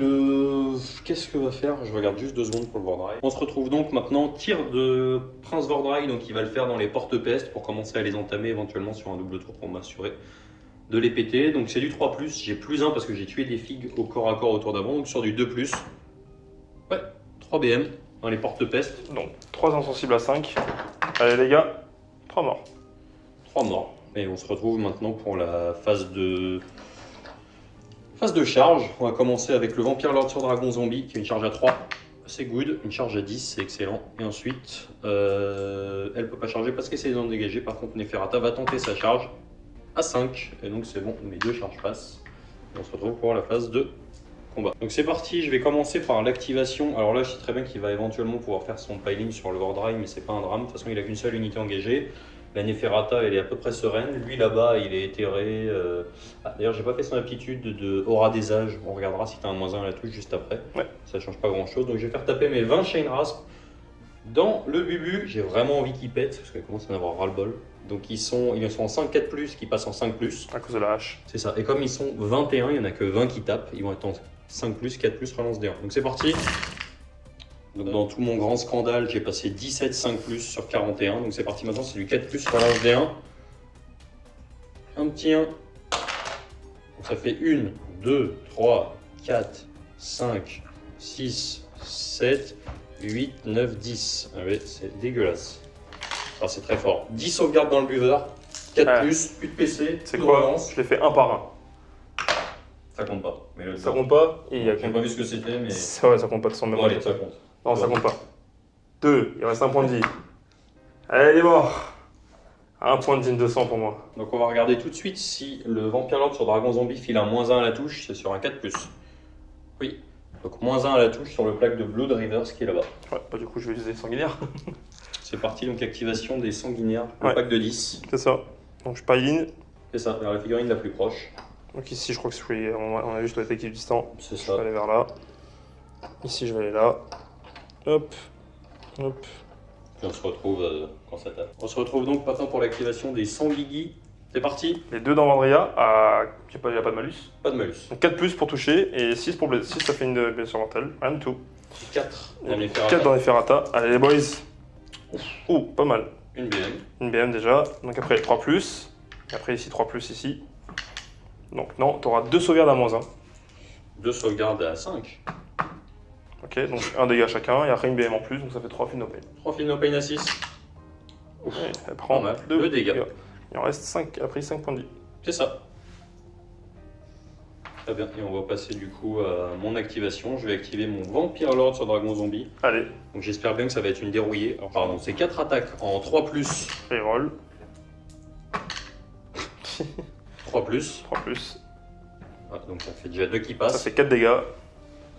qu'est-ce que va faire? Je regarde juste 2 secondes pour le Vordry. On se retrouve donc maintenant, tir de Prince Vordry, donc il va le faire dans les porte-peste pour commencer à les entamer éventuellement sur un double tour pour m'assurer de les péter. Donc c'est du 3+, j'ai plus 1 parce que j'ai tué des figues au corps à corps au tour d'avant, donc sur du 2+. Ouais, 3 BM dans les porte-peste. Donc 3 insensibles à 5. Allez les gars, 3 morts. 3 morts. Et on se retrouve maintenant pour la phase de charge. On va commencer avec le Vampire Lord sur Dragon Zombie qui est une charge à 3, c'est good. Une charge à 10, c'est excellent. Et ensuite, elle peut pas charger parce qu'elle s'est dégagée. Par contre, Neferata va tenter sa charge à 5. Et donc c'est bon, mes 2 charges passent. Et on se retrouve pour la phase de combat. Donc c'est parti, je vais commencer par l'activation. Alors là, je sais très bien qu'il va éventuellement pouvoir faire son piling sur le Vordry, mais c'est pas un drame. De toute façon, il a qu'une seule unité engagée. La Neferata, elle est à peu près sereine. Lui, là-bas, il est éthéré. D'ailleurs, j'ai pas fait son aptitude de aura des âges. On regardera si tu as un -1 à la touche juste après. Ouais. Ça change pas grand-chose. Donc, je vais faire taper mes 20 Chain Rasp dans le bubu. J'ai vraiment envie qu'il pète, parce qu'il commence à en avoir ras-le-bol. Donc, ils sont en 5-4+, qui passent en 5+. À cause de la hache. C'est ça. Et comme ils sont 21, il n'y en a que 20 qui tapent. Ils vont être en 5+, 4+, relance D1. Donc, c'est parti. Donc dans tout mon grand scandale, j'ai passé 17 5+ sur 41. Donc c'est parti maintenant, c'est du 4+, relance D1. Un petit 1. Donc ça fait 1, 2, 3, 4, 5, 6, 7, 8, 9, 10. Ah ouais, c'est dégueulasse. Ah, c'est très fort. 10 sauvegardes dans le buveur. 4+, plus de PC, C'est plus de quoi? relance. Je l'ai fait un par un. Ça compte pas. Mais Ça compte pas? Et il y a J'ai pas vu ce que c'était, mais... Ouais, ça compte pas de son Bon, mémoire. allez, ça compte. Non, ça compte pas. 2, il reste un point de vie. Allez, il est mort. Un point de digne de sang pour moi. Donc on va regarder tout de suite si le Vampire Lord sur Dragon Zombie file un -1 à la touche, c'est sur un 4+. Oui, donc -1 à la touche sur le plaque de Blood Rivers qui est là-bas. Ouais, bah du coup je vais utiliser sanguinaire. C'est parti, donc activation des sanguinaires, le Ouais. pack de 10. C'est ça. Donc je piling. C'est ça, vers la figurine la plus proche. Donc ici je crois que on a juste été équidistant. C'est Je ça. vais aller vers là. Ici je vais aller là. Hop. Hop. Puis on se retrouve quand ça tape. On se retrouve donc maintenant pour l'activation des sanguigui. C'est parti. Les 2 dans Vandria, il n'y a pas de malus. Pas de malus. Donc 4+ pour toucher et 6 pour blesser. 6 ça fait une blessure mortelle. Rien du tout. 4 dans les 4 dans les Ferrata. Allez les boys. Ouh, pas mal. Une BM. Une BM déjà. Donc après 3+. Et après ici 3+ ici. Donc non, tu auras 2 sauvegardes à -1. 2 sauvegardes à 5. Ok, donc 1 dégât chacun et après une BM en plus, donc ça fait 3 fils no pain. 3 fils no pain à 6. Ouais, elle prend Pas mal. 2 Deux dégâts. Il en reste 5, elle a pris 5 points de vie. C'est ça. Très bien, et on va passer du coup à mon activation. Je vais activer mon Vampire Lord sur Dragon Zombie. Allez, Donc j'espère bien que ça va être une dérouillée. Alors, pardon, c'est 4 attaques en 3+. reroll. 3+. 3+. Ah, donc ça fait déjà 2 qui Ça passent. fait 4 dégâts.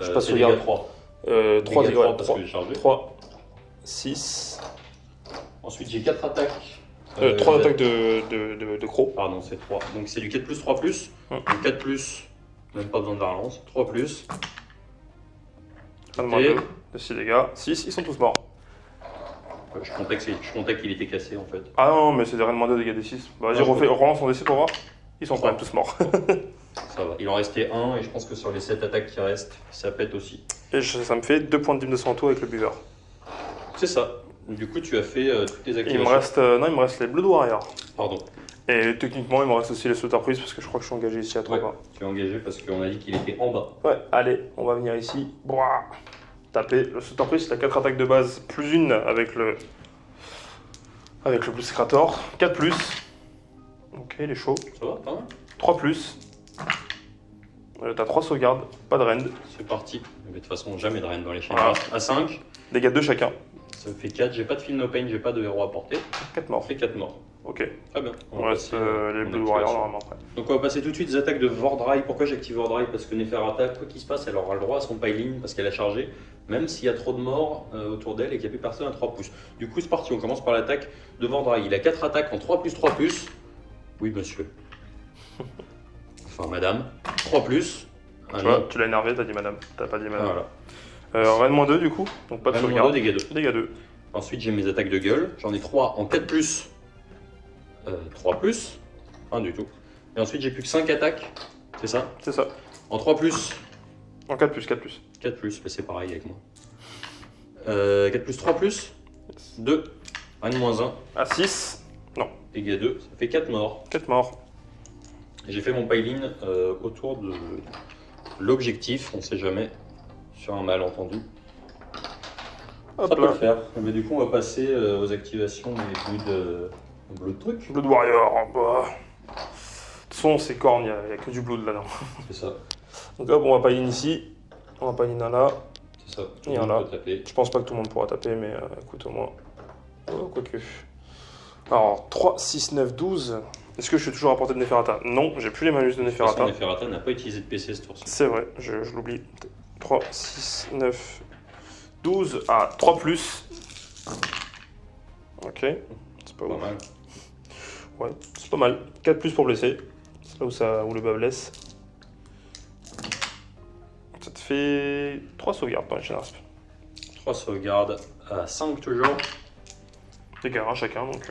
Je passe c'est au garde. dégâts 3. 3 Dégâts dégâts. 3 parce que j'ai chargé. 3, 6. Ensuite j'ai 4 attaques. 3 attaques de croc. Pardon, c'est 3. Donc c'est du 4+, 3+. Donc 4+, même pas besoin de la relance. 3+. Un de moins 2, de 6 dégâts. 6, ils sont tous morts. Je comptais qu'il était cassé en fait. Ah non, mais c'est des rien de moins 2 dégâts des 6. Bah vas-y, Ouais, relance son DC pour voir. Ils sont quand même tous morts. Ça va. Il en restait un et je pense que sur les 7 attaques qui restent, ça pète aussi. Et ça me fait 2 points de dîme de sang en tout avec le buveur. C'est ça. Du coup, tu as fait toutes tes Il activations. me reste, non, il me reste les Blood Warriors. Pardon. Et techniquement, il me reste aussi les Slaughter Priest parce que je crois que je suis engagé ici à 3 pas. Tu es engagé parce qu'on a dit qu'il était en bas. Ouais, allez, on va venir ici. Bouah, taper. Le Slaughter Priest, il a 4 attaques de base, plus une avec le Blue Scrator. 4 plus. Ok, il est chaud. Ça va, pas mal. 3 plus. T'as 3 sauvegardes, pas de rend. C'est parti. Mais de toute façon, jamais de reine dans les chaînes. Ah. À 5, Dégâts de 2 chacun. ça me fait 4. J'ai pas de Feel No Pain, j'ai pas de héros à porter. 4 Ça morts. fait 4 morts. Ok. Très bien. On reste les en Blue activation. Warriors normalement après. Donc on va passer tout de suite aux attaques de Vordrai. Pourquoi j'active Vordrai? Parce que Neferata, quoi qu'il se passe, elle aura le droit à son piling parce qu'elle a chargé, même s'il y a trop de morts autour d'elle et qu'il n'y a plus personne à 3 pouces. Du coup c'est parti, on commence par l'attaque de Vordrai. Il a 4 attaques en 3 plus 3 plus. Oui monsieur. Enfin madame. 3 plus. Tu vois, tu l'as énervé, t'as dit madame. T'as pas dit madame. Voilà. Rend -2 du coup, donc pas de Vraiment sauvegarde. 2, dégâts 2. Dégâts 2. Ensuite j'ai mes attaques de gueule. J'en ai 3 en 4 plus. 3 plus. 1 du tout. Et ensuite j'ai plus que 5 attaques. C'est ça? C'est ça. En 3 plus. En 4 plus, 4 plus. 4 plus, mais c'est pareil avec moi. 4 plus, 3 plus, 2, 1 moins 1, À 6. dégâts 2, ça fait 4 morts. 4 morts. Et j'ai fait mon piling autour de l'objectif, on sait jamais, sur un malentendu. Hop Ça peut là. le faire. Mais du coup, on va passer aux activations des Blood trucs. Blood Warrior. Bah. De toute façon, c'est corne, il n'y a que du blood là-dedans. C'est ça, Donc hop, on va piling ici. On va piling un là. c'est ça. Tout Et le monde voilà. peut taper. Je pense pas que tout le monde pourra taper, mais écoute au moins. Oh, quoique. Alors, 3, 6, 9, 12. Est-ce que je suis toujours à portée de Neferata? Non, j'ai plus les malus de De toute façon, Neferata. Neferata n'a pas utilisé de PC ce tour-ci. C'est vrai, je l'oublie. 3, 6, 9, 12. Ah, 3 plus. Ok, c'est pas Pas ouf. mal. Ouais, c'est pas mal. 4 plus pour blesser. C'est là où le bas blesse. Ça te fait 3 sauvegardes par les chaînes rasp. 3 sauvegardes à 5 toujours. Dégâts un chacun, donc.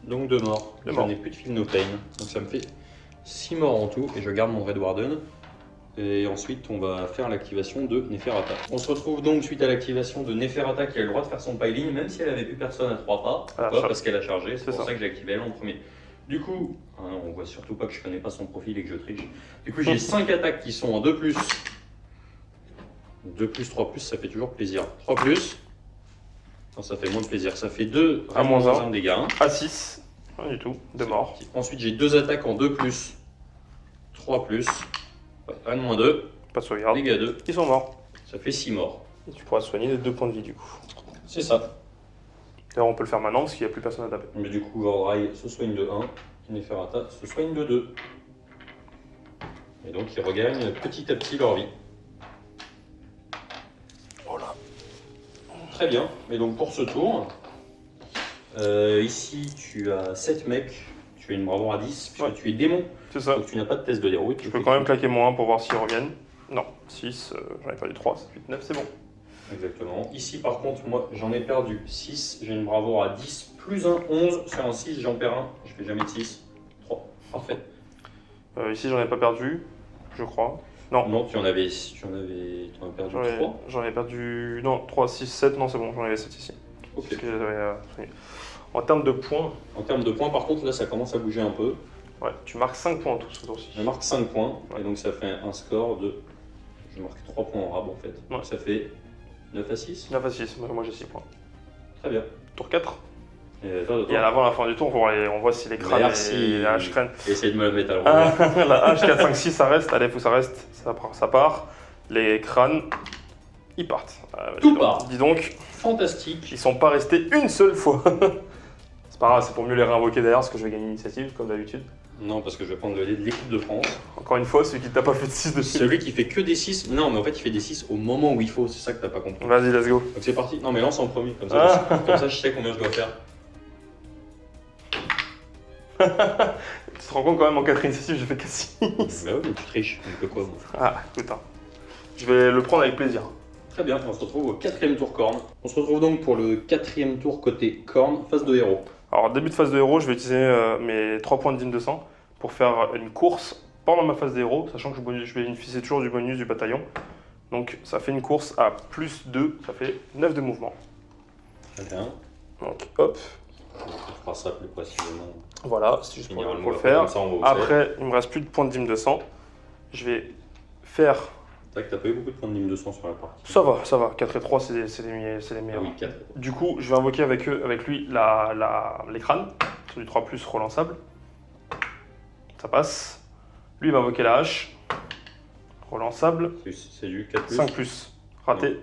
Donc 2 morts. Deux J'en morts. ai plus de Feel No Pain. Donc ça me fait 6 morts en tout. Et je garde mon Red Warden. Et ensuite, on va faire l'activation de Neferata. On se retrouve donc suite à l'activation de Neferata qui a le droit de faire son piling, même si elle avait plus personne à 3 pas. Pourquoi? Parce qu'elle a chargé. C'est pour ça que j'ai activé elle en premier. Du coup, ah non, on voit surtout pas que je connais pas son profil et que je triche. Du coup, j'ai 5 attaques qui sont en 2 plus. 2 plus, 3 plus, ça fait toujours plaisir. 3 plus. Non, ça fait moins de plaisir. Ça fait 2 À moins 1. dégâts. Hein. À 6. Rien du tout. 2 morts. Ensuite, j'ai 2 attaques en 2 plus. 3 plus. Ouais, 1 moins 2. Pas de sauvegarde. Dégâts 2. Ils sont morts. Ça fait 6 morts. Et tu pourras te soigner de 2 points de vie du coup. C'est ça. D'ailleurs, on peut le faire maintenant parce qu'il n'y a plus personne à taper. Mais du coup, Vordrai se soigne de 1. Et Neferata se soigne de 2. Et donc, ils regagnent petit à petit leur vie. Voilà. Très bien. Et donc, pour ce tour, ici, tu as 7 mecs. Tu as une bravoure à 10, puisque Ouais. tu es démon. C'est ça. Donc, tu n'as pas de test de déroute. Je peux quand même claquer moins 1 pour voir s'ils reviennent. Non. 6. J'en ai perdu 3. 7, 8, 9. C'est bon. Exactement. Ici, par contre, moi, j'en ai perdu 6. J'ai une bravoure à 10, plus 1, 11. Sur un 6, j'en perds 1. Je fais jamais de 6. 3. Parfait. Ici, j'en ai pas perdu. Je crois. Non. Non, tu en as perdu 3. J'en ai perdu. Non, 3, 6, 7. Non, c'est bon. J'en avais 7 ici. Ok. Parce que j'avais soigné. En termes de points, En termes de points, par contre, là, ça commence à bouger un peu. ouais, tu marques 5 points en tout ce tour-ci. Je marque 5 points, Ouais. et donc ça fait un score de... Je marque 3 points en rab, en fait. Ouais. Donc ça fait 9 à 6. 9 à 6. Moi, j'ai 6 points. Très bien. Tour 4. Et toi, Et avant la fin du tour, on voit si les crânes Merci. et les haches crânes. Essaye de me la mettre à l'envers. Ah, la hache 4, 5, 6, ça reste. Allez, faut que ça reste. Ça part. Les crânes, ils partent. Tout dis donc- part. Dis donc, Fantastique. ils sont pas restés une seule fois. C'est pas grave, c'est pour mieux les réinvoquer derrière, parce que je vais gagner l'initiative, comme d'habitude. Non, parce que je vais prendre le lait de l'équipe de France. Encore une fois, celui qui t'a pas fait de 6 dessus. Celui qui fait que des 6. Non, mais en fait, il fait des 6 au moment où il faut. C'est ça que t'as pas compris. Vas-y, let's go. Donc c'est parti. Non, mais lance en premier. Comme ça, comme ça, je sais combien je dois faire. Tu te rends compte quand même, en 4 initiatives, j'ai fait que 6. Bah oui, mais tu triches. Donc quoi, moi. Ah, écoute, hein. Je vais le prendre avec plaisir. Très bien, on se retrouve au 4ème tour corne. On se retrouve donc pour le 4ème tour côté corne, phase de héros. Alors, début de phase de héros, je vais utiliser mes 3 points de dîme de sang pour faire une course pendant ma phase des héros, sachant que je bénéficier toujours du bonus du bataillon. Donc ça fait une course à plus 2, ça fait 9 de mouvement. Très bien. Donc hop. On fera ça plus précisément. Voilà, c'est juste pour le faire. Comme ça, on va Après, il me reste plus de points de dîme de sang. Je vais faire... C'est vrai que t'as pas eu beaucoup de points de dîme de sang sur la partie. Ça va. 4 et 3, c'est les meilleurs. Ah oui, 4. Du coup, je vais invoquer avec lui les crânes. Sur du 3+, relançable. Ça passe. Lui, il va invoquer la hache. Relançable. C'est du 4+. 5+, raté.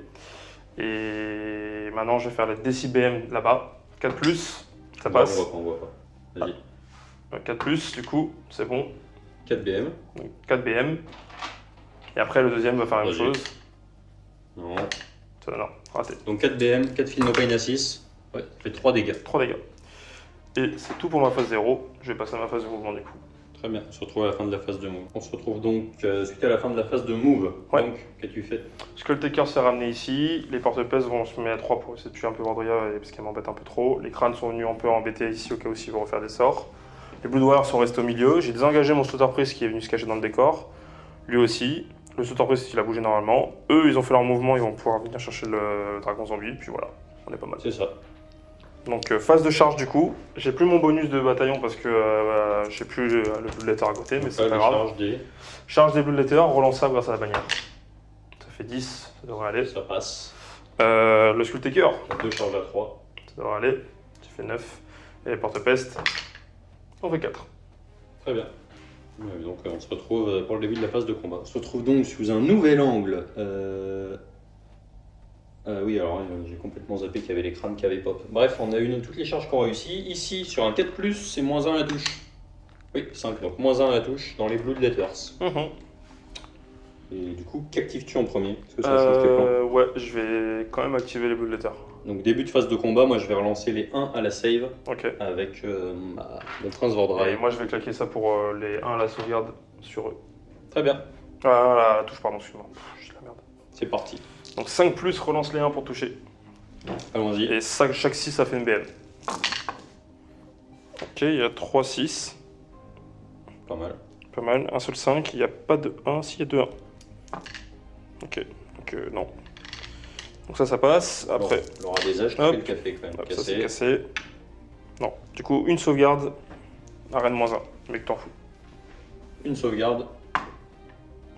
Et maintenant, je vais faire les DCBM là-bas. 4+, ça passe. On voit pas. Vas-y. 4+, du coup, c'est bon. 4 BM. Donc, 4 BM. Et après, le deuxième va faire la même chose. Non. Non, raté. Donc 4 BM, 4 Feel No Pain à 6. Ouais, ça fait 3 dégâts. 3 dégâts. Et c'est tout pour ma phase 0. Je vais passer à ma phase de mouvement du coup. Très bien, on se retrouve à la fin de la phase de move. On se retrouve donc suite à la fin de la phase de move. Ouais. Donc, qu'as-tu fait? Skull Taker s'est ramené ici. Les porte-pèse vont se mettre à 3 pour essayer de tuer un peu Vordria parce qu'elle m'embête un peu trop. Les crânes sont venus un peu embêter ici au cas où ils vont refaire des sorts. Les Blood Warriors sont restés au milieu. J'ai désengagé mon Slaughter Priest qui est venu se cacher dans le décor. Lui aussi. Le Slaughter Priest il a bougé normalement. Eux ils ont fait leur mouvement, ils vont pouvoir venir chercher le dragon zombie. Puis voilà, on est pas mal. C'est ça. Donc phase de charge du coup. J'ai plus mon bonus de bataillon parce que j'ai plus le Bloodletter à côté, mais c'est pas grave. Charge des Bloodletter, relançable grâce à la bannière. Ça fait 10, ça devrait aller. Ça passe. Le Skull Taker. 2 charges à 3. Ça devrait aller. Ça fait 9. Et les porte-peste. On fait 4. Très bien. Ouais, donc on se retrouve pour le début de la phase de combat. On se retrouve donc sous un nouvel angle. Oui, alors j'ai complètement zappé qu'il y avait les crânes qui avaient pop. Bref, on a eu toutes les charges qu'on réussit. Ici, sur un 4+, c'est -1 à la touche. Oui, 5, donc -1 à la touche dans les Bloodletters. Et du coup, qu'actives-tu en premier? Est-ce que ça change tes plans? Ouais, je vais quand même activer les Bloodletters. Donc début de phase de combat, moi je vais relancer les 1 à la save avec mon Prince Vordrai. Et moi je vais claquer ça pour les 1 à la sauvegarde sur eux. Très bien. Ah, la touche, pardon, excuse-moi. J'ai la merde. C'est parti. Donc 5+, relance les 1 pour toucher. Allons-y. Et chaque 6, ça fait une BM. Ok, il y a 3, 6. Pas mal. Pas mal. Un seul 5, il n'y a pas de 1, s'il y a 2, 1. Ok, donc non. Donc ça passe. Après. Il aura des âges qui fait le café quand même. Hop, ça c'est cassé. Non, du coup, une sauvegarde. Arène -1, mais que t'en fous. Une sauvegarde.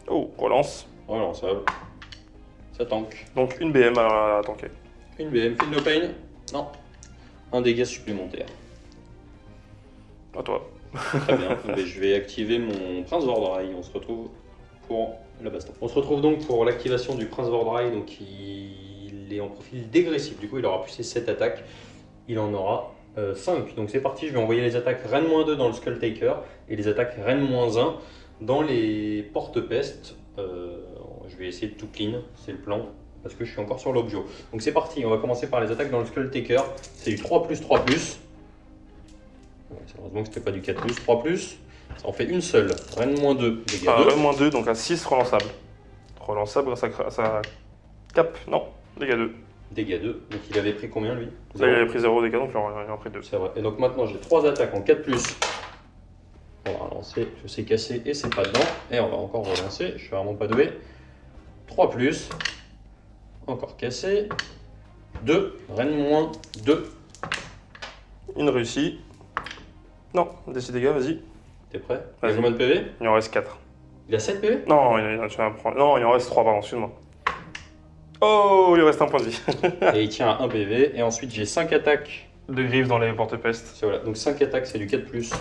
Oh, relance. Relançable. Ça tank. Donc une BM à tanker. Une BM, Feel No Pain. Non. Un dégât supplémentaire. À toi. Très bien. Je vais activer mon Prince Vordrai. On se retrouve pour la baston. On se retrouve donc pour l'activation du Prince Vordrai. Donc il est en profil dégressif. Du coup, il aura plus ses 7 attaques. Il en aura 5. Donc c'est parti. Je vais envoyer les attaques Reine -2 dans le Skull Taker et les attaques Reine -1 dans les porte-pestes. Je vais essayer de tout clean. C'est le plan. Parce que je suis encore sur l'objo. Donc c'est parti, on va commencer par les attaques dans le Skull Taker. C'est du 3+, 3+. Heureusement que c'était pas du 4+, 3+. Ça en fait une seule. Reine -2, dégâts 2. Reine -2, donc à 6 relançable. Relançable grâce à sa cap. Non, dégâts 2. Dégâts 2. Donc il avait pris combien lui? Là, il avait pris 0 dégâts, donc il en a pris 2. C'est vrai. Et donc maintenant j'ai 3 attaques en 4+. On va relancer, je sais casser et c'est pas dedans. Et on va encore relancer, je suis vraiment pas doué. 3+. Encore cassé. 2. Reine -2. Une réussie. Non, DC dégâts, vas-y. T'es prêt? Il y a combien de PV? Il en reste 4. Il a 7 PV? Non, il en reste 3, pardon, excuse-moi. Oh, il reste un point de vie. Et il tient à 1 PV. Et ensuite j'ai 5 attaques. De griffes dans les porte-pestes. Voilà, donc 5 attaques, c'est du 4+.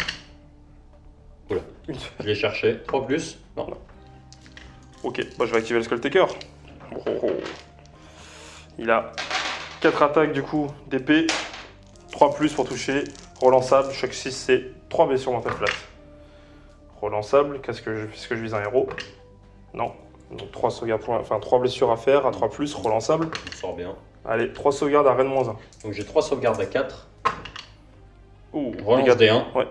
Oula, je l'ai cherché. 3+. Non. Ok, bah, je vais activer le Skull Taker. Oh. Il a 4 attaques du coup d'épée. 3+ pour toucher. Relançable, chaque 6 c'est 3 blessures mentales plates. Relançable, qu'est-ce que je vise un héros? Non. Donc 3 sauvegardes, enfin 3 blessures à faire, à 3+, relançable. On sort bien. Allez, 3 sauvegardes à Reine -1. Donc j'ai 3 sauvegardes à 4. Ouh, relance dégâts D1. Ouais.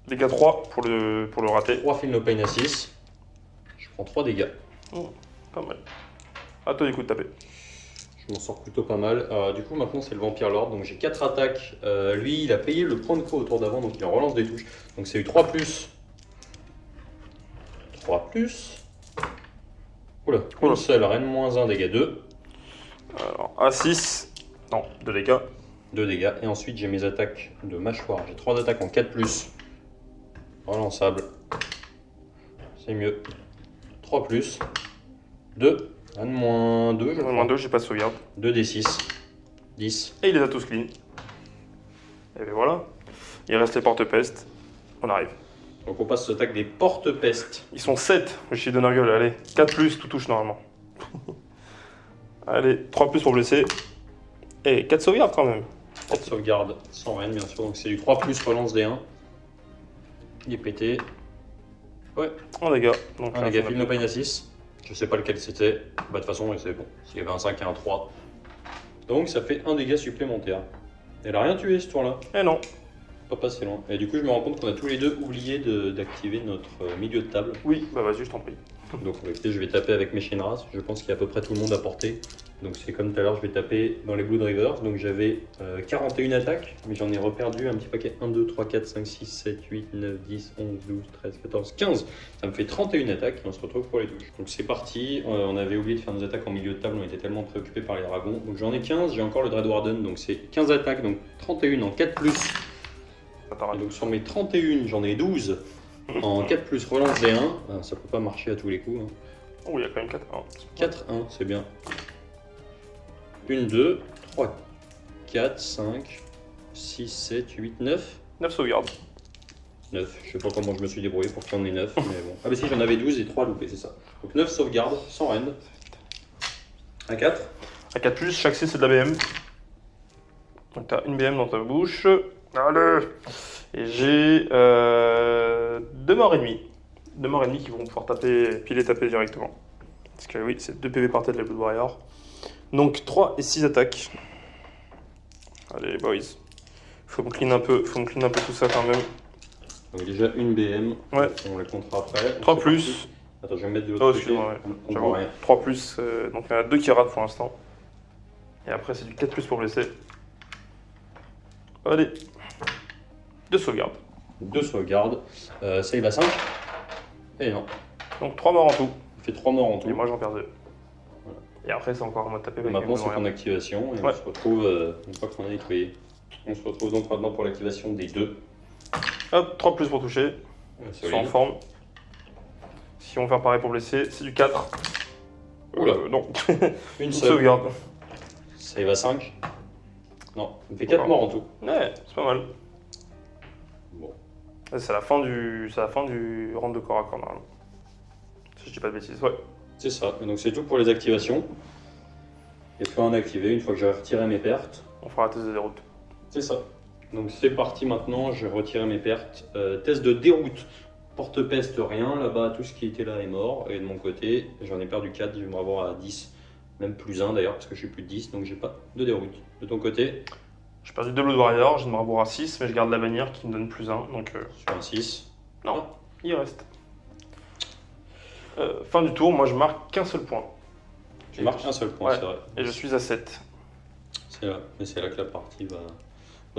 Dégâts 3 pour le rater. 3 Feel No Pain à 6. Je prends 3 dégâts. Pas mal. À toi du coup de taper. Je m'en sors plutôt pas mal. Du coup maintenant c'est le Vampire Lord. Donc j'ai 4 attaques. Lui il a payé le point de co au tour d'avant. Donc il en relance des touches. Donc c'est eu 3+. 3 plus. Oula, Oula. une seule reine, moins 1, dégâts 2. Alors, A6. Non, 2 dégâts. 2 dégâts. Et ensuite, j'ai mes attaques de mâchoire. J'ai 3 attaques en 4 plus. Relançable. C'est mieux. 3 plus. 2. Reine, moins 2. Moins 2, j'ai pas de sauvegarde. 2 d 6. 10. Et il les a tous clean. Et bien voilà. Il reste les porte-peste. On arrive. Donc on passe aux attaques des porte-peste. Ils sont 7, le chiffre de Nurgle. Allez, 4 plus, tout touche normalement. Allez, 3 plus pour blesser. Et 4 sauvegardes quand même. 4 sauvegardes sans reine, bien sûr. Donc c'est du 3 plus relance des 1. Il est pété. Ouais, 1 dégât. Donc, un là, dégât ça fil no pain à 6. Je sais pas lequel c'était. Bah, de toute façon, c'est bon. S'il y avait un 5 et un 3. Donc ça fait un dégât supplémentaire. Elle a rien tué ce tour-là. Et non. Pas passé loin. Et du coup, je me rends compte qu'on a tous les deux oublié d'activer notre milieu de table. Oui, bah vas-y, je t'en prie. Donc écoutez, je vais taper avec mes Shinras. Je pense qu'il y a à peu près tout le monde à portée. Donc c'est comme tout à l'heure, je vais taper dans les Blood Rivers. Donc j'avais 41 attaques, mais j'en ai reperdu un petit paquet. 1, 2, 3, 4, 5, 6, 7, 8, 9, 10, 11, 12, 13, 14, 15. Ça me fait 31 attaques et on se retrouve pour les touches. Donc c'est parti. On avait oublié de faire nos attaques en milieu de table. On était tellement préoccupés par les dragons. Donc j'en ai 15. J'ai encore le Dreadwarden. Donc c'est 15 attaques. Donc 31 en 4 plus. Et donc sur mes 31, j'en ai 12 en 4 plus relance des 1. Ça peut pas marcher à tous les coups. Hein. Oh, il y a quand même 4. 4, 1, c'est bien. 1, 2, 3, 4, 5, 6, 7, 8, 9. 9 sauvegardes. 9, je sais pas comment je me suis débrouillé pour qu'il y en ait 9, mais bon. Ah bah si, j'en avais 12 et 3 loupés, c'est ça. Donc 9 sauvegardes, sans reine. À 4. À 4 plus, chaque C c'est de la BM. Donc t'as une BM dans ta bouche. Allez. Et j'ai 2 morts ennemis. 2 morts ennemis qui vont pouvoir taper, piler taper directement. Parce que oui, c'est 2 PV par tête les Blood Warriors. Donc 3 et 6 attaques. Allez boys. Faut me clean un peu tout ça quand même. Donc déjà une BM, Ouais. on la comptera après. 3 plus. Attends, je vais me mettre de Oh, l'autre côté. excuse-moi, ouais. On J'avoue. voit rien. 3 plus, donc il y en a 2 qui ratent pour l'instant. Et après c'est du 4 plus pour blesser. Allez. 2 sauvegardes. 2 sauvegardes. Save à 5. Et non. Donc 3 morts en tout. Il fait 3 morts en tout. Et moi j'en perds 2. Voilà. Et après c'est encore en mode taper Et avec maintenant les c'est ton Blood activation et Ouais. on se retrouve une fois qu'on a nettoyé. On se retrouve donc maintenant pour l'activation des 2. Hop, 3 plus pour toucher. Ils sont en forme. Si on veut faire pareil pour blesser, c'est du 4. Oula. Non. Une Une seule. sauvegarde. Save à 5. Non, il fait 4 morts en tout. Ouais, c'est pas mal. Bon. C'est la fin du round de corps à corps normalement. Si je dis pas de bêtises, ouais. C'est ça. Et donc c'est tout pour les activations. Et puis en activer une fois que j'aurai retiré mes pertes. On fera la test de déroute. C'est ça. Donc c'est parti maintenant, je vais retirer mes pertes. Test de déroute. Porte-peste, rien. Là-bas, tout ce qui était là est mort. Et de mon côté, j'en ai perdu 4. Je vais me revoir à 10. Même plus 1 d'ailleurs, parce que je suis plus de 10. Donc j'ai pas de déroute. De ton côté, J'ai perdu 2 Blood Warriors, j'ai une Marbour à 6, mais je garde l'avenir qui me donne plus 1. Donc sur un 6. non, il reste. Fin du tour, moi je marque qu'un seul point. Tu marques un seul point, Ouais. c'est vrai. Et je suis à 7. C'est là. Mais c'est là que la partie va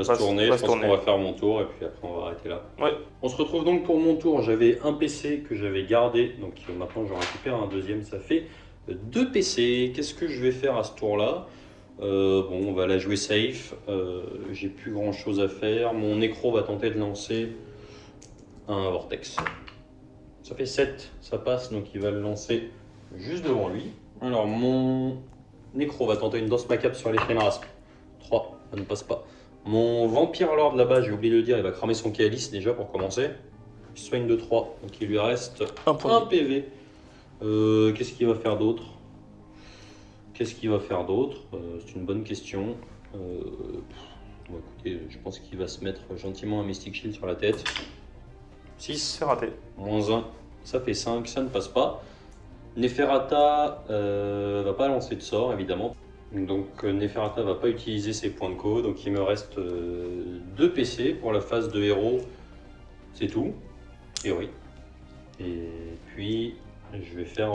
se Va tourner. se Je pense tourner. qu'on va faire mon tour et puis après on va arrêter là. Ouais. On se retrouve donc pour mon tour. J'avais un PC que j'avais gardé. Donc maintenant j'en récupère un deuxième. Ça fait 2 PC. Qu'est-ce que je vais faire à ce tour-là? Bon, on va la jouer safe. J'ai plus grand chose à faire. Mon nécro va tenter de lancer un vortex. Ça fait 7, ça passe, donc il va le lancer juste devant lui. Alors mon nécro va tenter une danse macabre sur les Shenras. 3, ça ne passe pas. Mon vampire lord là-bas, j'ai oublié de le dire, il va cramer son calice déjà pour commencer. Il soigne de 3, donc il lui reste Un point. 1 PV. Qu'est-ce qu'il va faire d'autre? C'est une bonne question. Bon, écoutez, je pense qu'il va se mettre gentiment un Mystic Shield sur la tête. 6, C'est raté. moins 1, ça fait 5, ça ne passe pas. Neferata va pas lancer de sort, évidemment. Donc Neferata va pas utiliser ses points de co. Donc il me reste 2 PC pour la phase de héros. C'est tout, a priori. Et puis, je vais faire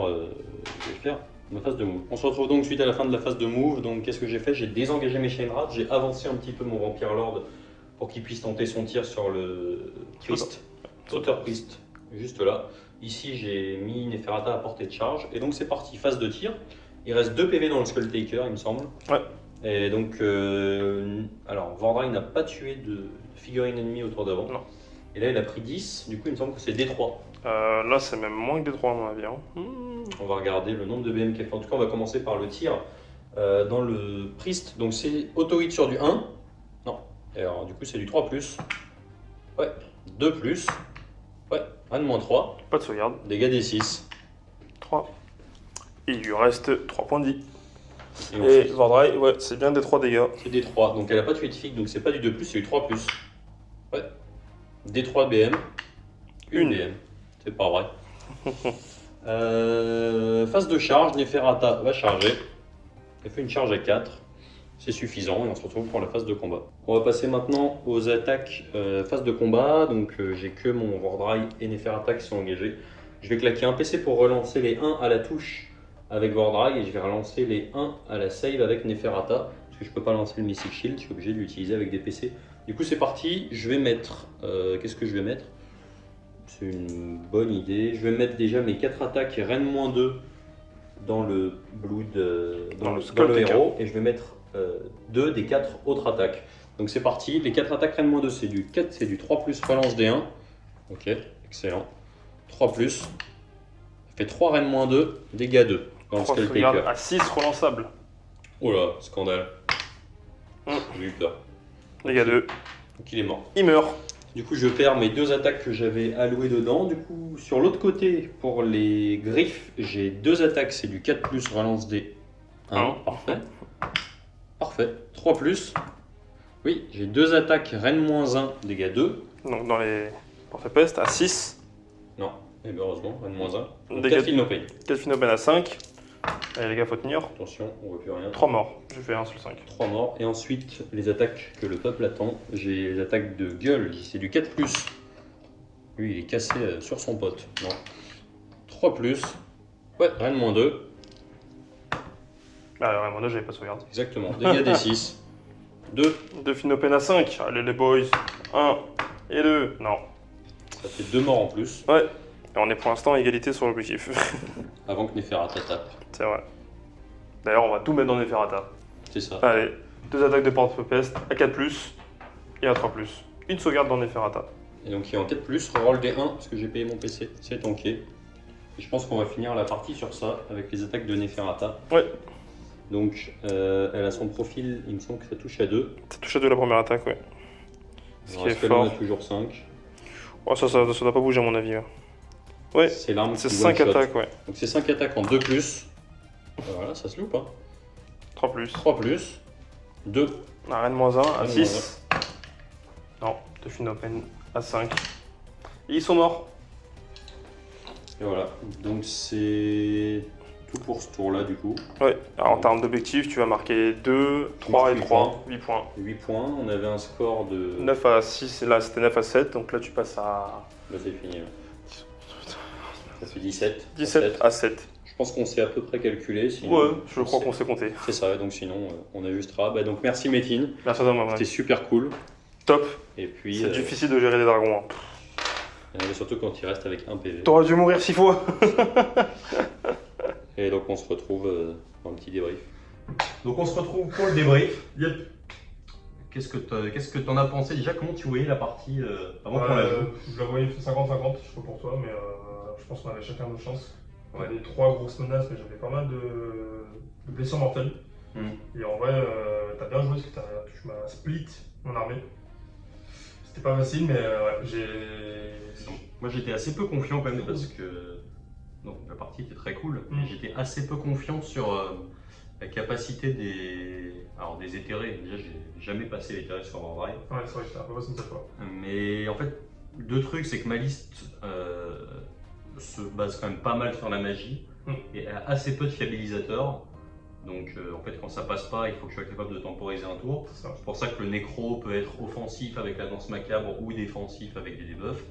ma phase de move. On se retrouve donc suite à la fin de la phase de move. Donc qu'est-ce que j'ai fait? J'ai désengagé mes Shenrats, j'ai avancé un petit peu mon Vampire Lord pour qu'il puisse tenter son tir sur le Priest. Sauteur Priest. juste là. Ici, j'ai mis Neferata à portée de charge. Et donc, c'est parti, phase de tir. Il reste 2 PV dans le Skull Taker, il me semble. Ouais. Et donc, alors, Vordrag n'a pas tué de figurine ennemie autour d'avant. Non. Et là, il a pris 10. Du coup, il me semble que c'est D3. Là, c'est même moins que des 3 à mon avis. Hein. On va regarder le nombre de BM qu'il a fait. En tout cas, on va commencer par le tir dans le Priest. Donc, c'est auto-hit sur du 1. Non. Et alors, du coup, c'est du 3+. Ouais. 2+. Ouais. 1-3. Pas de sauvegarde. Dégâts des 6. 3. Et il lui reste 3 points de vie. Et ensuite, Vordrag, ouais, c'est bien des 3 dégâts. c'est des 3. Donc, elle n'a pas tué de fig. Donc, c'est pas du 2+, c'est du 3+. Ouais. Des 3 BM. Une BM. C'est pas vrai. Phase de charge, Neferata va charger. Elle fait une charge à 4. C'est suffisant et on se retrouve pour la phase de combat. On va passer maintenant aux attaques phase de combat. Donc j'ai que mon Vordrag et Neferata qui sont engagés. Je vais claquer un PC pour relancer les 1 à la touche avec Vordrag et je vais relancer les 1 à la save avec Neferata. Parce que je peux pas lancer le Missile Shield, je suis obligé de l'utiliser avec des PC. Du coup c'est parti, je vais mettre... qu'est-ce que je vais mettre? C'est une bonne idée. Je vais mettre déjà mes 4 attaques Rennes-2 dans le Blood, dans le héros. Et je vais mettre 2 des 4 autres attaques. Donc c'est parti. Les 4 attaques Rennes-2, c'est du 4, c'est du 3+, relance D1. Ok, excellent. 3+. Ça fait 3 Rennes-2, dégâts 2 dans le Skull Taker. À 6 relançables. Oh là, scandale. J'ai eu peur. Dégâts 2. Donc il est mort. Il meurt. Du coup, je perds mes 2 attaques que j'avais allouées dedans. Du coup, sur l'autre côté, pour les griffes, j'ai 2 attaques. C'est du 4+, relance D. 1, parfait. Parfait. 3+. Oui, j'ai 2 attaques, Rennes-1, dégâts 2. Donc dans les porte-peste à 6. Non, et bien heureusement, Rennes-1. Dégâts 4 fils no pain. Delphinoben à 5. Allez les gars, faut tenir. Attention, on voit plus rien. 3 morts. Je fais 1 sur le 5. 3 morts. Et ensuite, les attaques que le peuple attend. J'ai les attaques de gueule, c'est du 4+. Lui, il est cassé sur son pote. Non. 3+. Ouais, Rennes-2. Alors, moi, j'avais pas de sauvegarde. Exactement. Dégâts des 6. 2. Delphinopen à 5. Allez les boys. 1 et 2. Non. Ça fait 2 morts en plus. Ouais. Et on est pour l'instant à égalité sur l'objectif. Avant que Neferata tape. C'est vrai. D'ailleurs, on va tout mettre dans Neferata. C'est ça. Allez, 2 attaques de porte-peste à 4+, et à 3+. Une sauvegarde dans Neferata. Et donc il est en 4+, reroll des 1 parce que j'ai payé mon PC. C'est tanké. Et je pense qu'on va finir la partie sur ça avec les attaques de Neferata. Ouais. Donc elle a son profil, il me semble que ça touche à 2. Ça touche à 2 la première attaque, ouais. Ce qui est fort. On a toujours 5. Oh, ça doit pas bouger à mon avis. Ouais. C'est l'arme. C'est 5 attaques, ouais. Donc c'est 5 attaques en 2+. Voilà, ça se loupe hein. 3+. 3+. 2. À Rennes-1 à 6. Non, Delphinopen à 5. Et ils sont morts. Et voilà, donc c'est tout pour ce tour là du coup. Ouais, alors en termes d'objectifs, tu vas marquer 2, 3 et 3, 8 points. 8 points, on avait un score de... 9 à 6, et là c'était 9 à 7, donc là tu passes à... Là c'est fini. Là. Ça fait 17. 17 à 7. Je pense qu'on s'est à peu près calculé. Sinon, ouais, je crois qu'on s'est compté. C'est ça, donc sinon on ajustera. Bah, donc merci Métine. Merci à toi, c'était super cool. Top. Et puis... C'est difficile de gérer les dragons. Hein. Mais surtout quand il reste avec un PV. T'aurais dû mourir 6 fois. Et donc on se retrouve dans le petit débrief. Donc on se retrouve pour le débrief. Yep. Qu'est-ce que t'en as pensé déjà? Comment tu voyais la partie avant qu'on la joue? Je la voyais 50-50, je sais pas pour toi, mais je pense qu'on avait chacun nos chances. On avait 3 grosses menaces, mais j'avais pas mal de blessures mortelles. Et en vrai, t'as bien joué parce que tu m'as split mon armée. C'était pas facile, mais moi j'étais assez peu confiant quand même parce que donc, la partie était très cool. Mais j'étais assez peu confiant sur la capacité des éthérés. Déjà, j'ai jamais passé l'éthéré sur Vordrag. Ouais, c'est vrai que c'était un peu facile cette fois. Mais en fait, deux trucs, c'est que ma liste se base quand même pas mal sur la magie et a assez peu de fiabilisateurs. Donc en fait, quand ça passe pas, il faut que je sois capable de temporiser un tour. C'est pour ça que le nécro peut être offensif avec la danse macabre ou défensif avec des debuffs.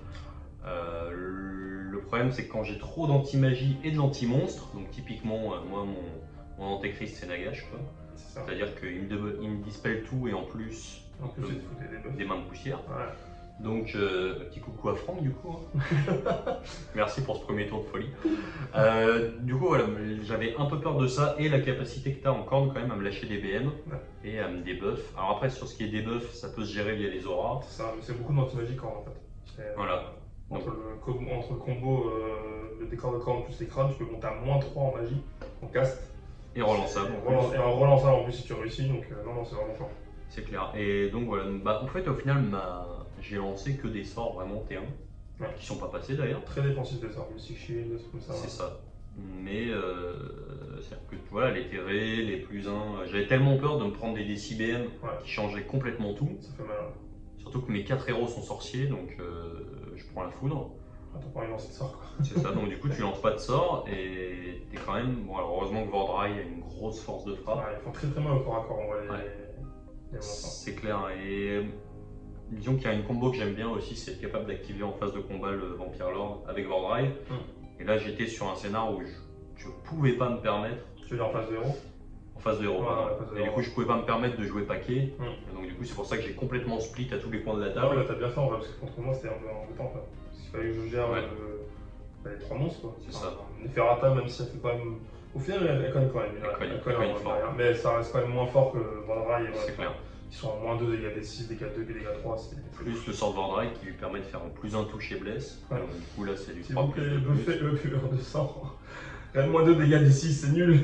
Le problème, c'est que quand j'ai trop d'anti-magie et de l'anti-monstre, donc typiquement, moi, mon antéchrist, c'est Nagash, quoi. C'est-à-dire qu'il me dispelle tout et en plus, des mains de poussière. Ouais. Donc, petit coucou à Franck du coup. Merci pour ce premier tour de folie. Du coup, voilà, j'avais un peu peur de ça et la capacité que tu as en corne quand même à me lâcher des BM et à me debuff. Alors après, sur ce qui est debuff, ça peut se gérer via les auras. C'est ça, mais c'est beaucoup d'anti-magie corne en fait. Voilà. Entre le combo, le décor de corne plus les crânes, tu peux monter à -3 en magie, en cast. Et relançable. Et en relançable en plus si tu réussis, donc non, c'est vraiment fort. C'est clair. Et donc voilà, en fait au final, j'ai lancé que des sorts vraiment T1, qui sont pas passés d'ailleurs. Très défensif des sorts, Mystic Shield, comme ça. C'est ça. Mais c'est-à-dire que voilà, les terrés, les plus 1, j'avais tellement peur de me prendre des DCBM qui changeaient complètement tout. Ça fait mal. Surtout que mes 4 héros sont sorciers, donc je prends la foudre. T'as pas envie de lancer de sort quoi. C'est ça, donc du coup tu lances pas de sort et t'es quand même. Bon, alors heureusement que Vordry a une grosse force de frappe. Ils font très mal au corps à corps, on voit les c'est clair. Et disons qu'il y a une combo que j'aime bien aussi, c'est être capable d'activer en phase de combat le Vampire Lord avec Vordry. Et là j'étais sur un scénar où je pouvais pas me permettre. Tu veux dire en phase de héros? En phase de héros, et du coup je pouvais pas me permettre de jouer paquet. Et donc du coup c'est pour ça que j'ai complètement split à tous les coins de la table. Là t'as bien fait en vrai, parce que contre moi c'était un peu embêtant. Parce qu'il fallait que je gère les 3 monstres quoi. C'est ça. Neferata, même si elle fait pas. Au final elle connaît quand même. Elle connaît fort. Mais ça reste quand même moins fort que Vordry. C'est clair. Ils sont à -2, dégâts des 6, dégâts 2, dégâts 3. Plus le sort de Vordry qui lui permet de faire un +1 touche et blesse. Du coup là c'est du 3 s'il vous plaît, buffez le pueur de sang. Quand même -2 dégâts des 6, c'est nul.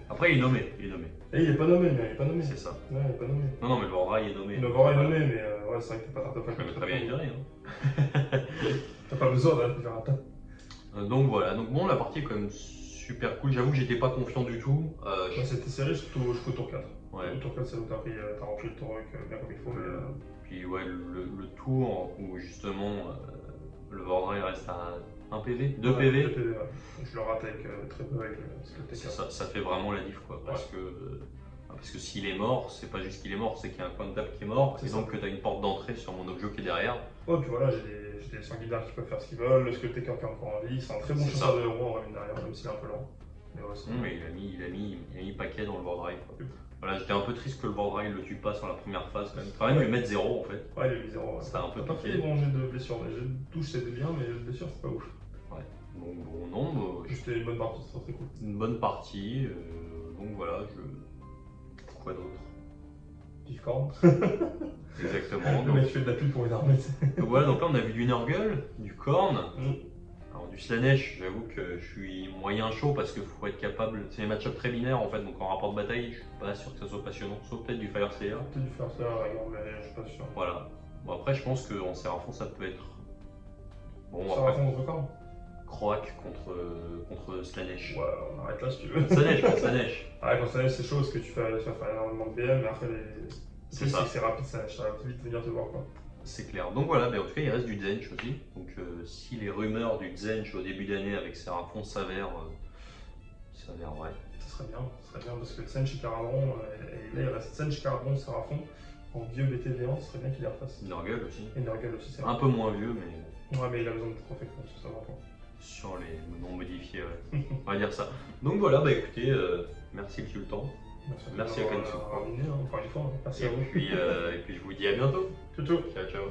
Après il est nommé. Et il est pas nommé, C'est ça. Ouais, il est pas nommé. Non, mais le Vordry est nommé. Le Vordry est nommé, mais c'est vrai que t'es pas tartoffe. Je peux très bien y dire. T'as pas besoin de faire un tas. Donc voilà, donc bon, la partie est quand même super cool. J'avoue que j'étais pas confiant du tout. C'était serré jusqu'au tour 4. Ouais. Au tour 4, c'est où t'as rempli le tour bien comme il faut. Puis ouais, le tour où justement le Vordry reste à 1 PV, 2 PV. 2 PV, je le rate avec très peu avec le TK. Ça fait vraiment la diff quoi. Parce que s'il est mort, c'est pas juste qu'il est mort, c'est qu'il y a un coin de table qui est mort. Et donc que t'as une porte d'entrée sur mon objet qui est derrière. Ouais, puis voilà, j'ai des sanguinaires qui peuvent faire ce qu'ils veulent, le squeletteur qui est encore en vie. C'est un très bon chasseur de héros en revient derrière, même s'il est un peu lent. Mais il a mis paquet dans le Vordry. Voilà, j'étais un peu triste que le Vordry le tue pas sur la première phase quand même. Quand même lui mettre 0 en fait. Ouais, il a mis 0. C'était un peu pas fait des bons jets de blessure, mais jets de touche c'était bien, mais de blessure c'est pas ouf. Ouais, donc bon, non. C'était une bonne partie, c'était très cool. Une bonne partie, donc voilà, quoi d'autre? Diffcorn. Exactement. Le mec fait de la pub pour une armée. Donc voilà, donc là on a vu du Nurgle, du Korn. Alors du Slaanesh, j'avoue que je suis moyen chaud parce qu'il faut être capable. C'est des match-ups très binaires en fait, donc en rapport de bataille, je suis pas sûr que ça soit passionnant. Sauf peut-être du Fireslayer. Peut-être du Fireslayer, mais je suis pas sûr. Voilà. Bon, après, je pense qu'en Seraphon, ça peut être. Bon, Seraphon contre Korn? Croac contre Slaanesh. Ouais, on arrête là si tu veux. Slaanesh. Ouais, quand Slaanesh c'est chaud parce que tu vas faire énormément de BM, mais après c'est rapide, ça va vite venir te voir quoi. C'est clair. Donc voilà, mais en tout cas il reste du Zench aussi. Donc si les rumeurs du Zench au début d'année avec Seraphon s'avèrent vrai. Ça serait bien parce que Zench et Caradron, et là il reste Zench, Caradron, Seraphon en vieux BTV1, ce serait bien qu'il les refasse. Nurgle aussi. Et Nurgle aussi, c'est un peu moins vieux, mais. Ouais, mais il a besoin d'être refait sur ça maintenant. Sur les non modifiés, ouais. On va dire ça. Donc voilà, bah écoutez, merci le Sultan. Merci à Kensu. Encore une fois, merci à vous. Et puis je vous dis à bientôt. Ciao. Ciao.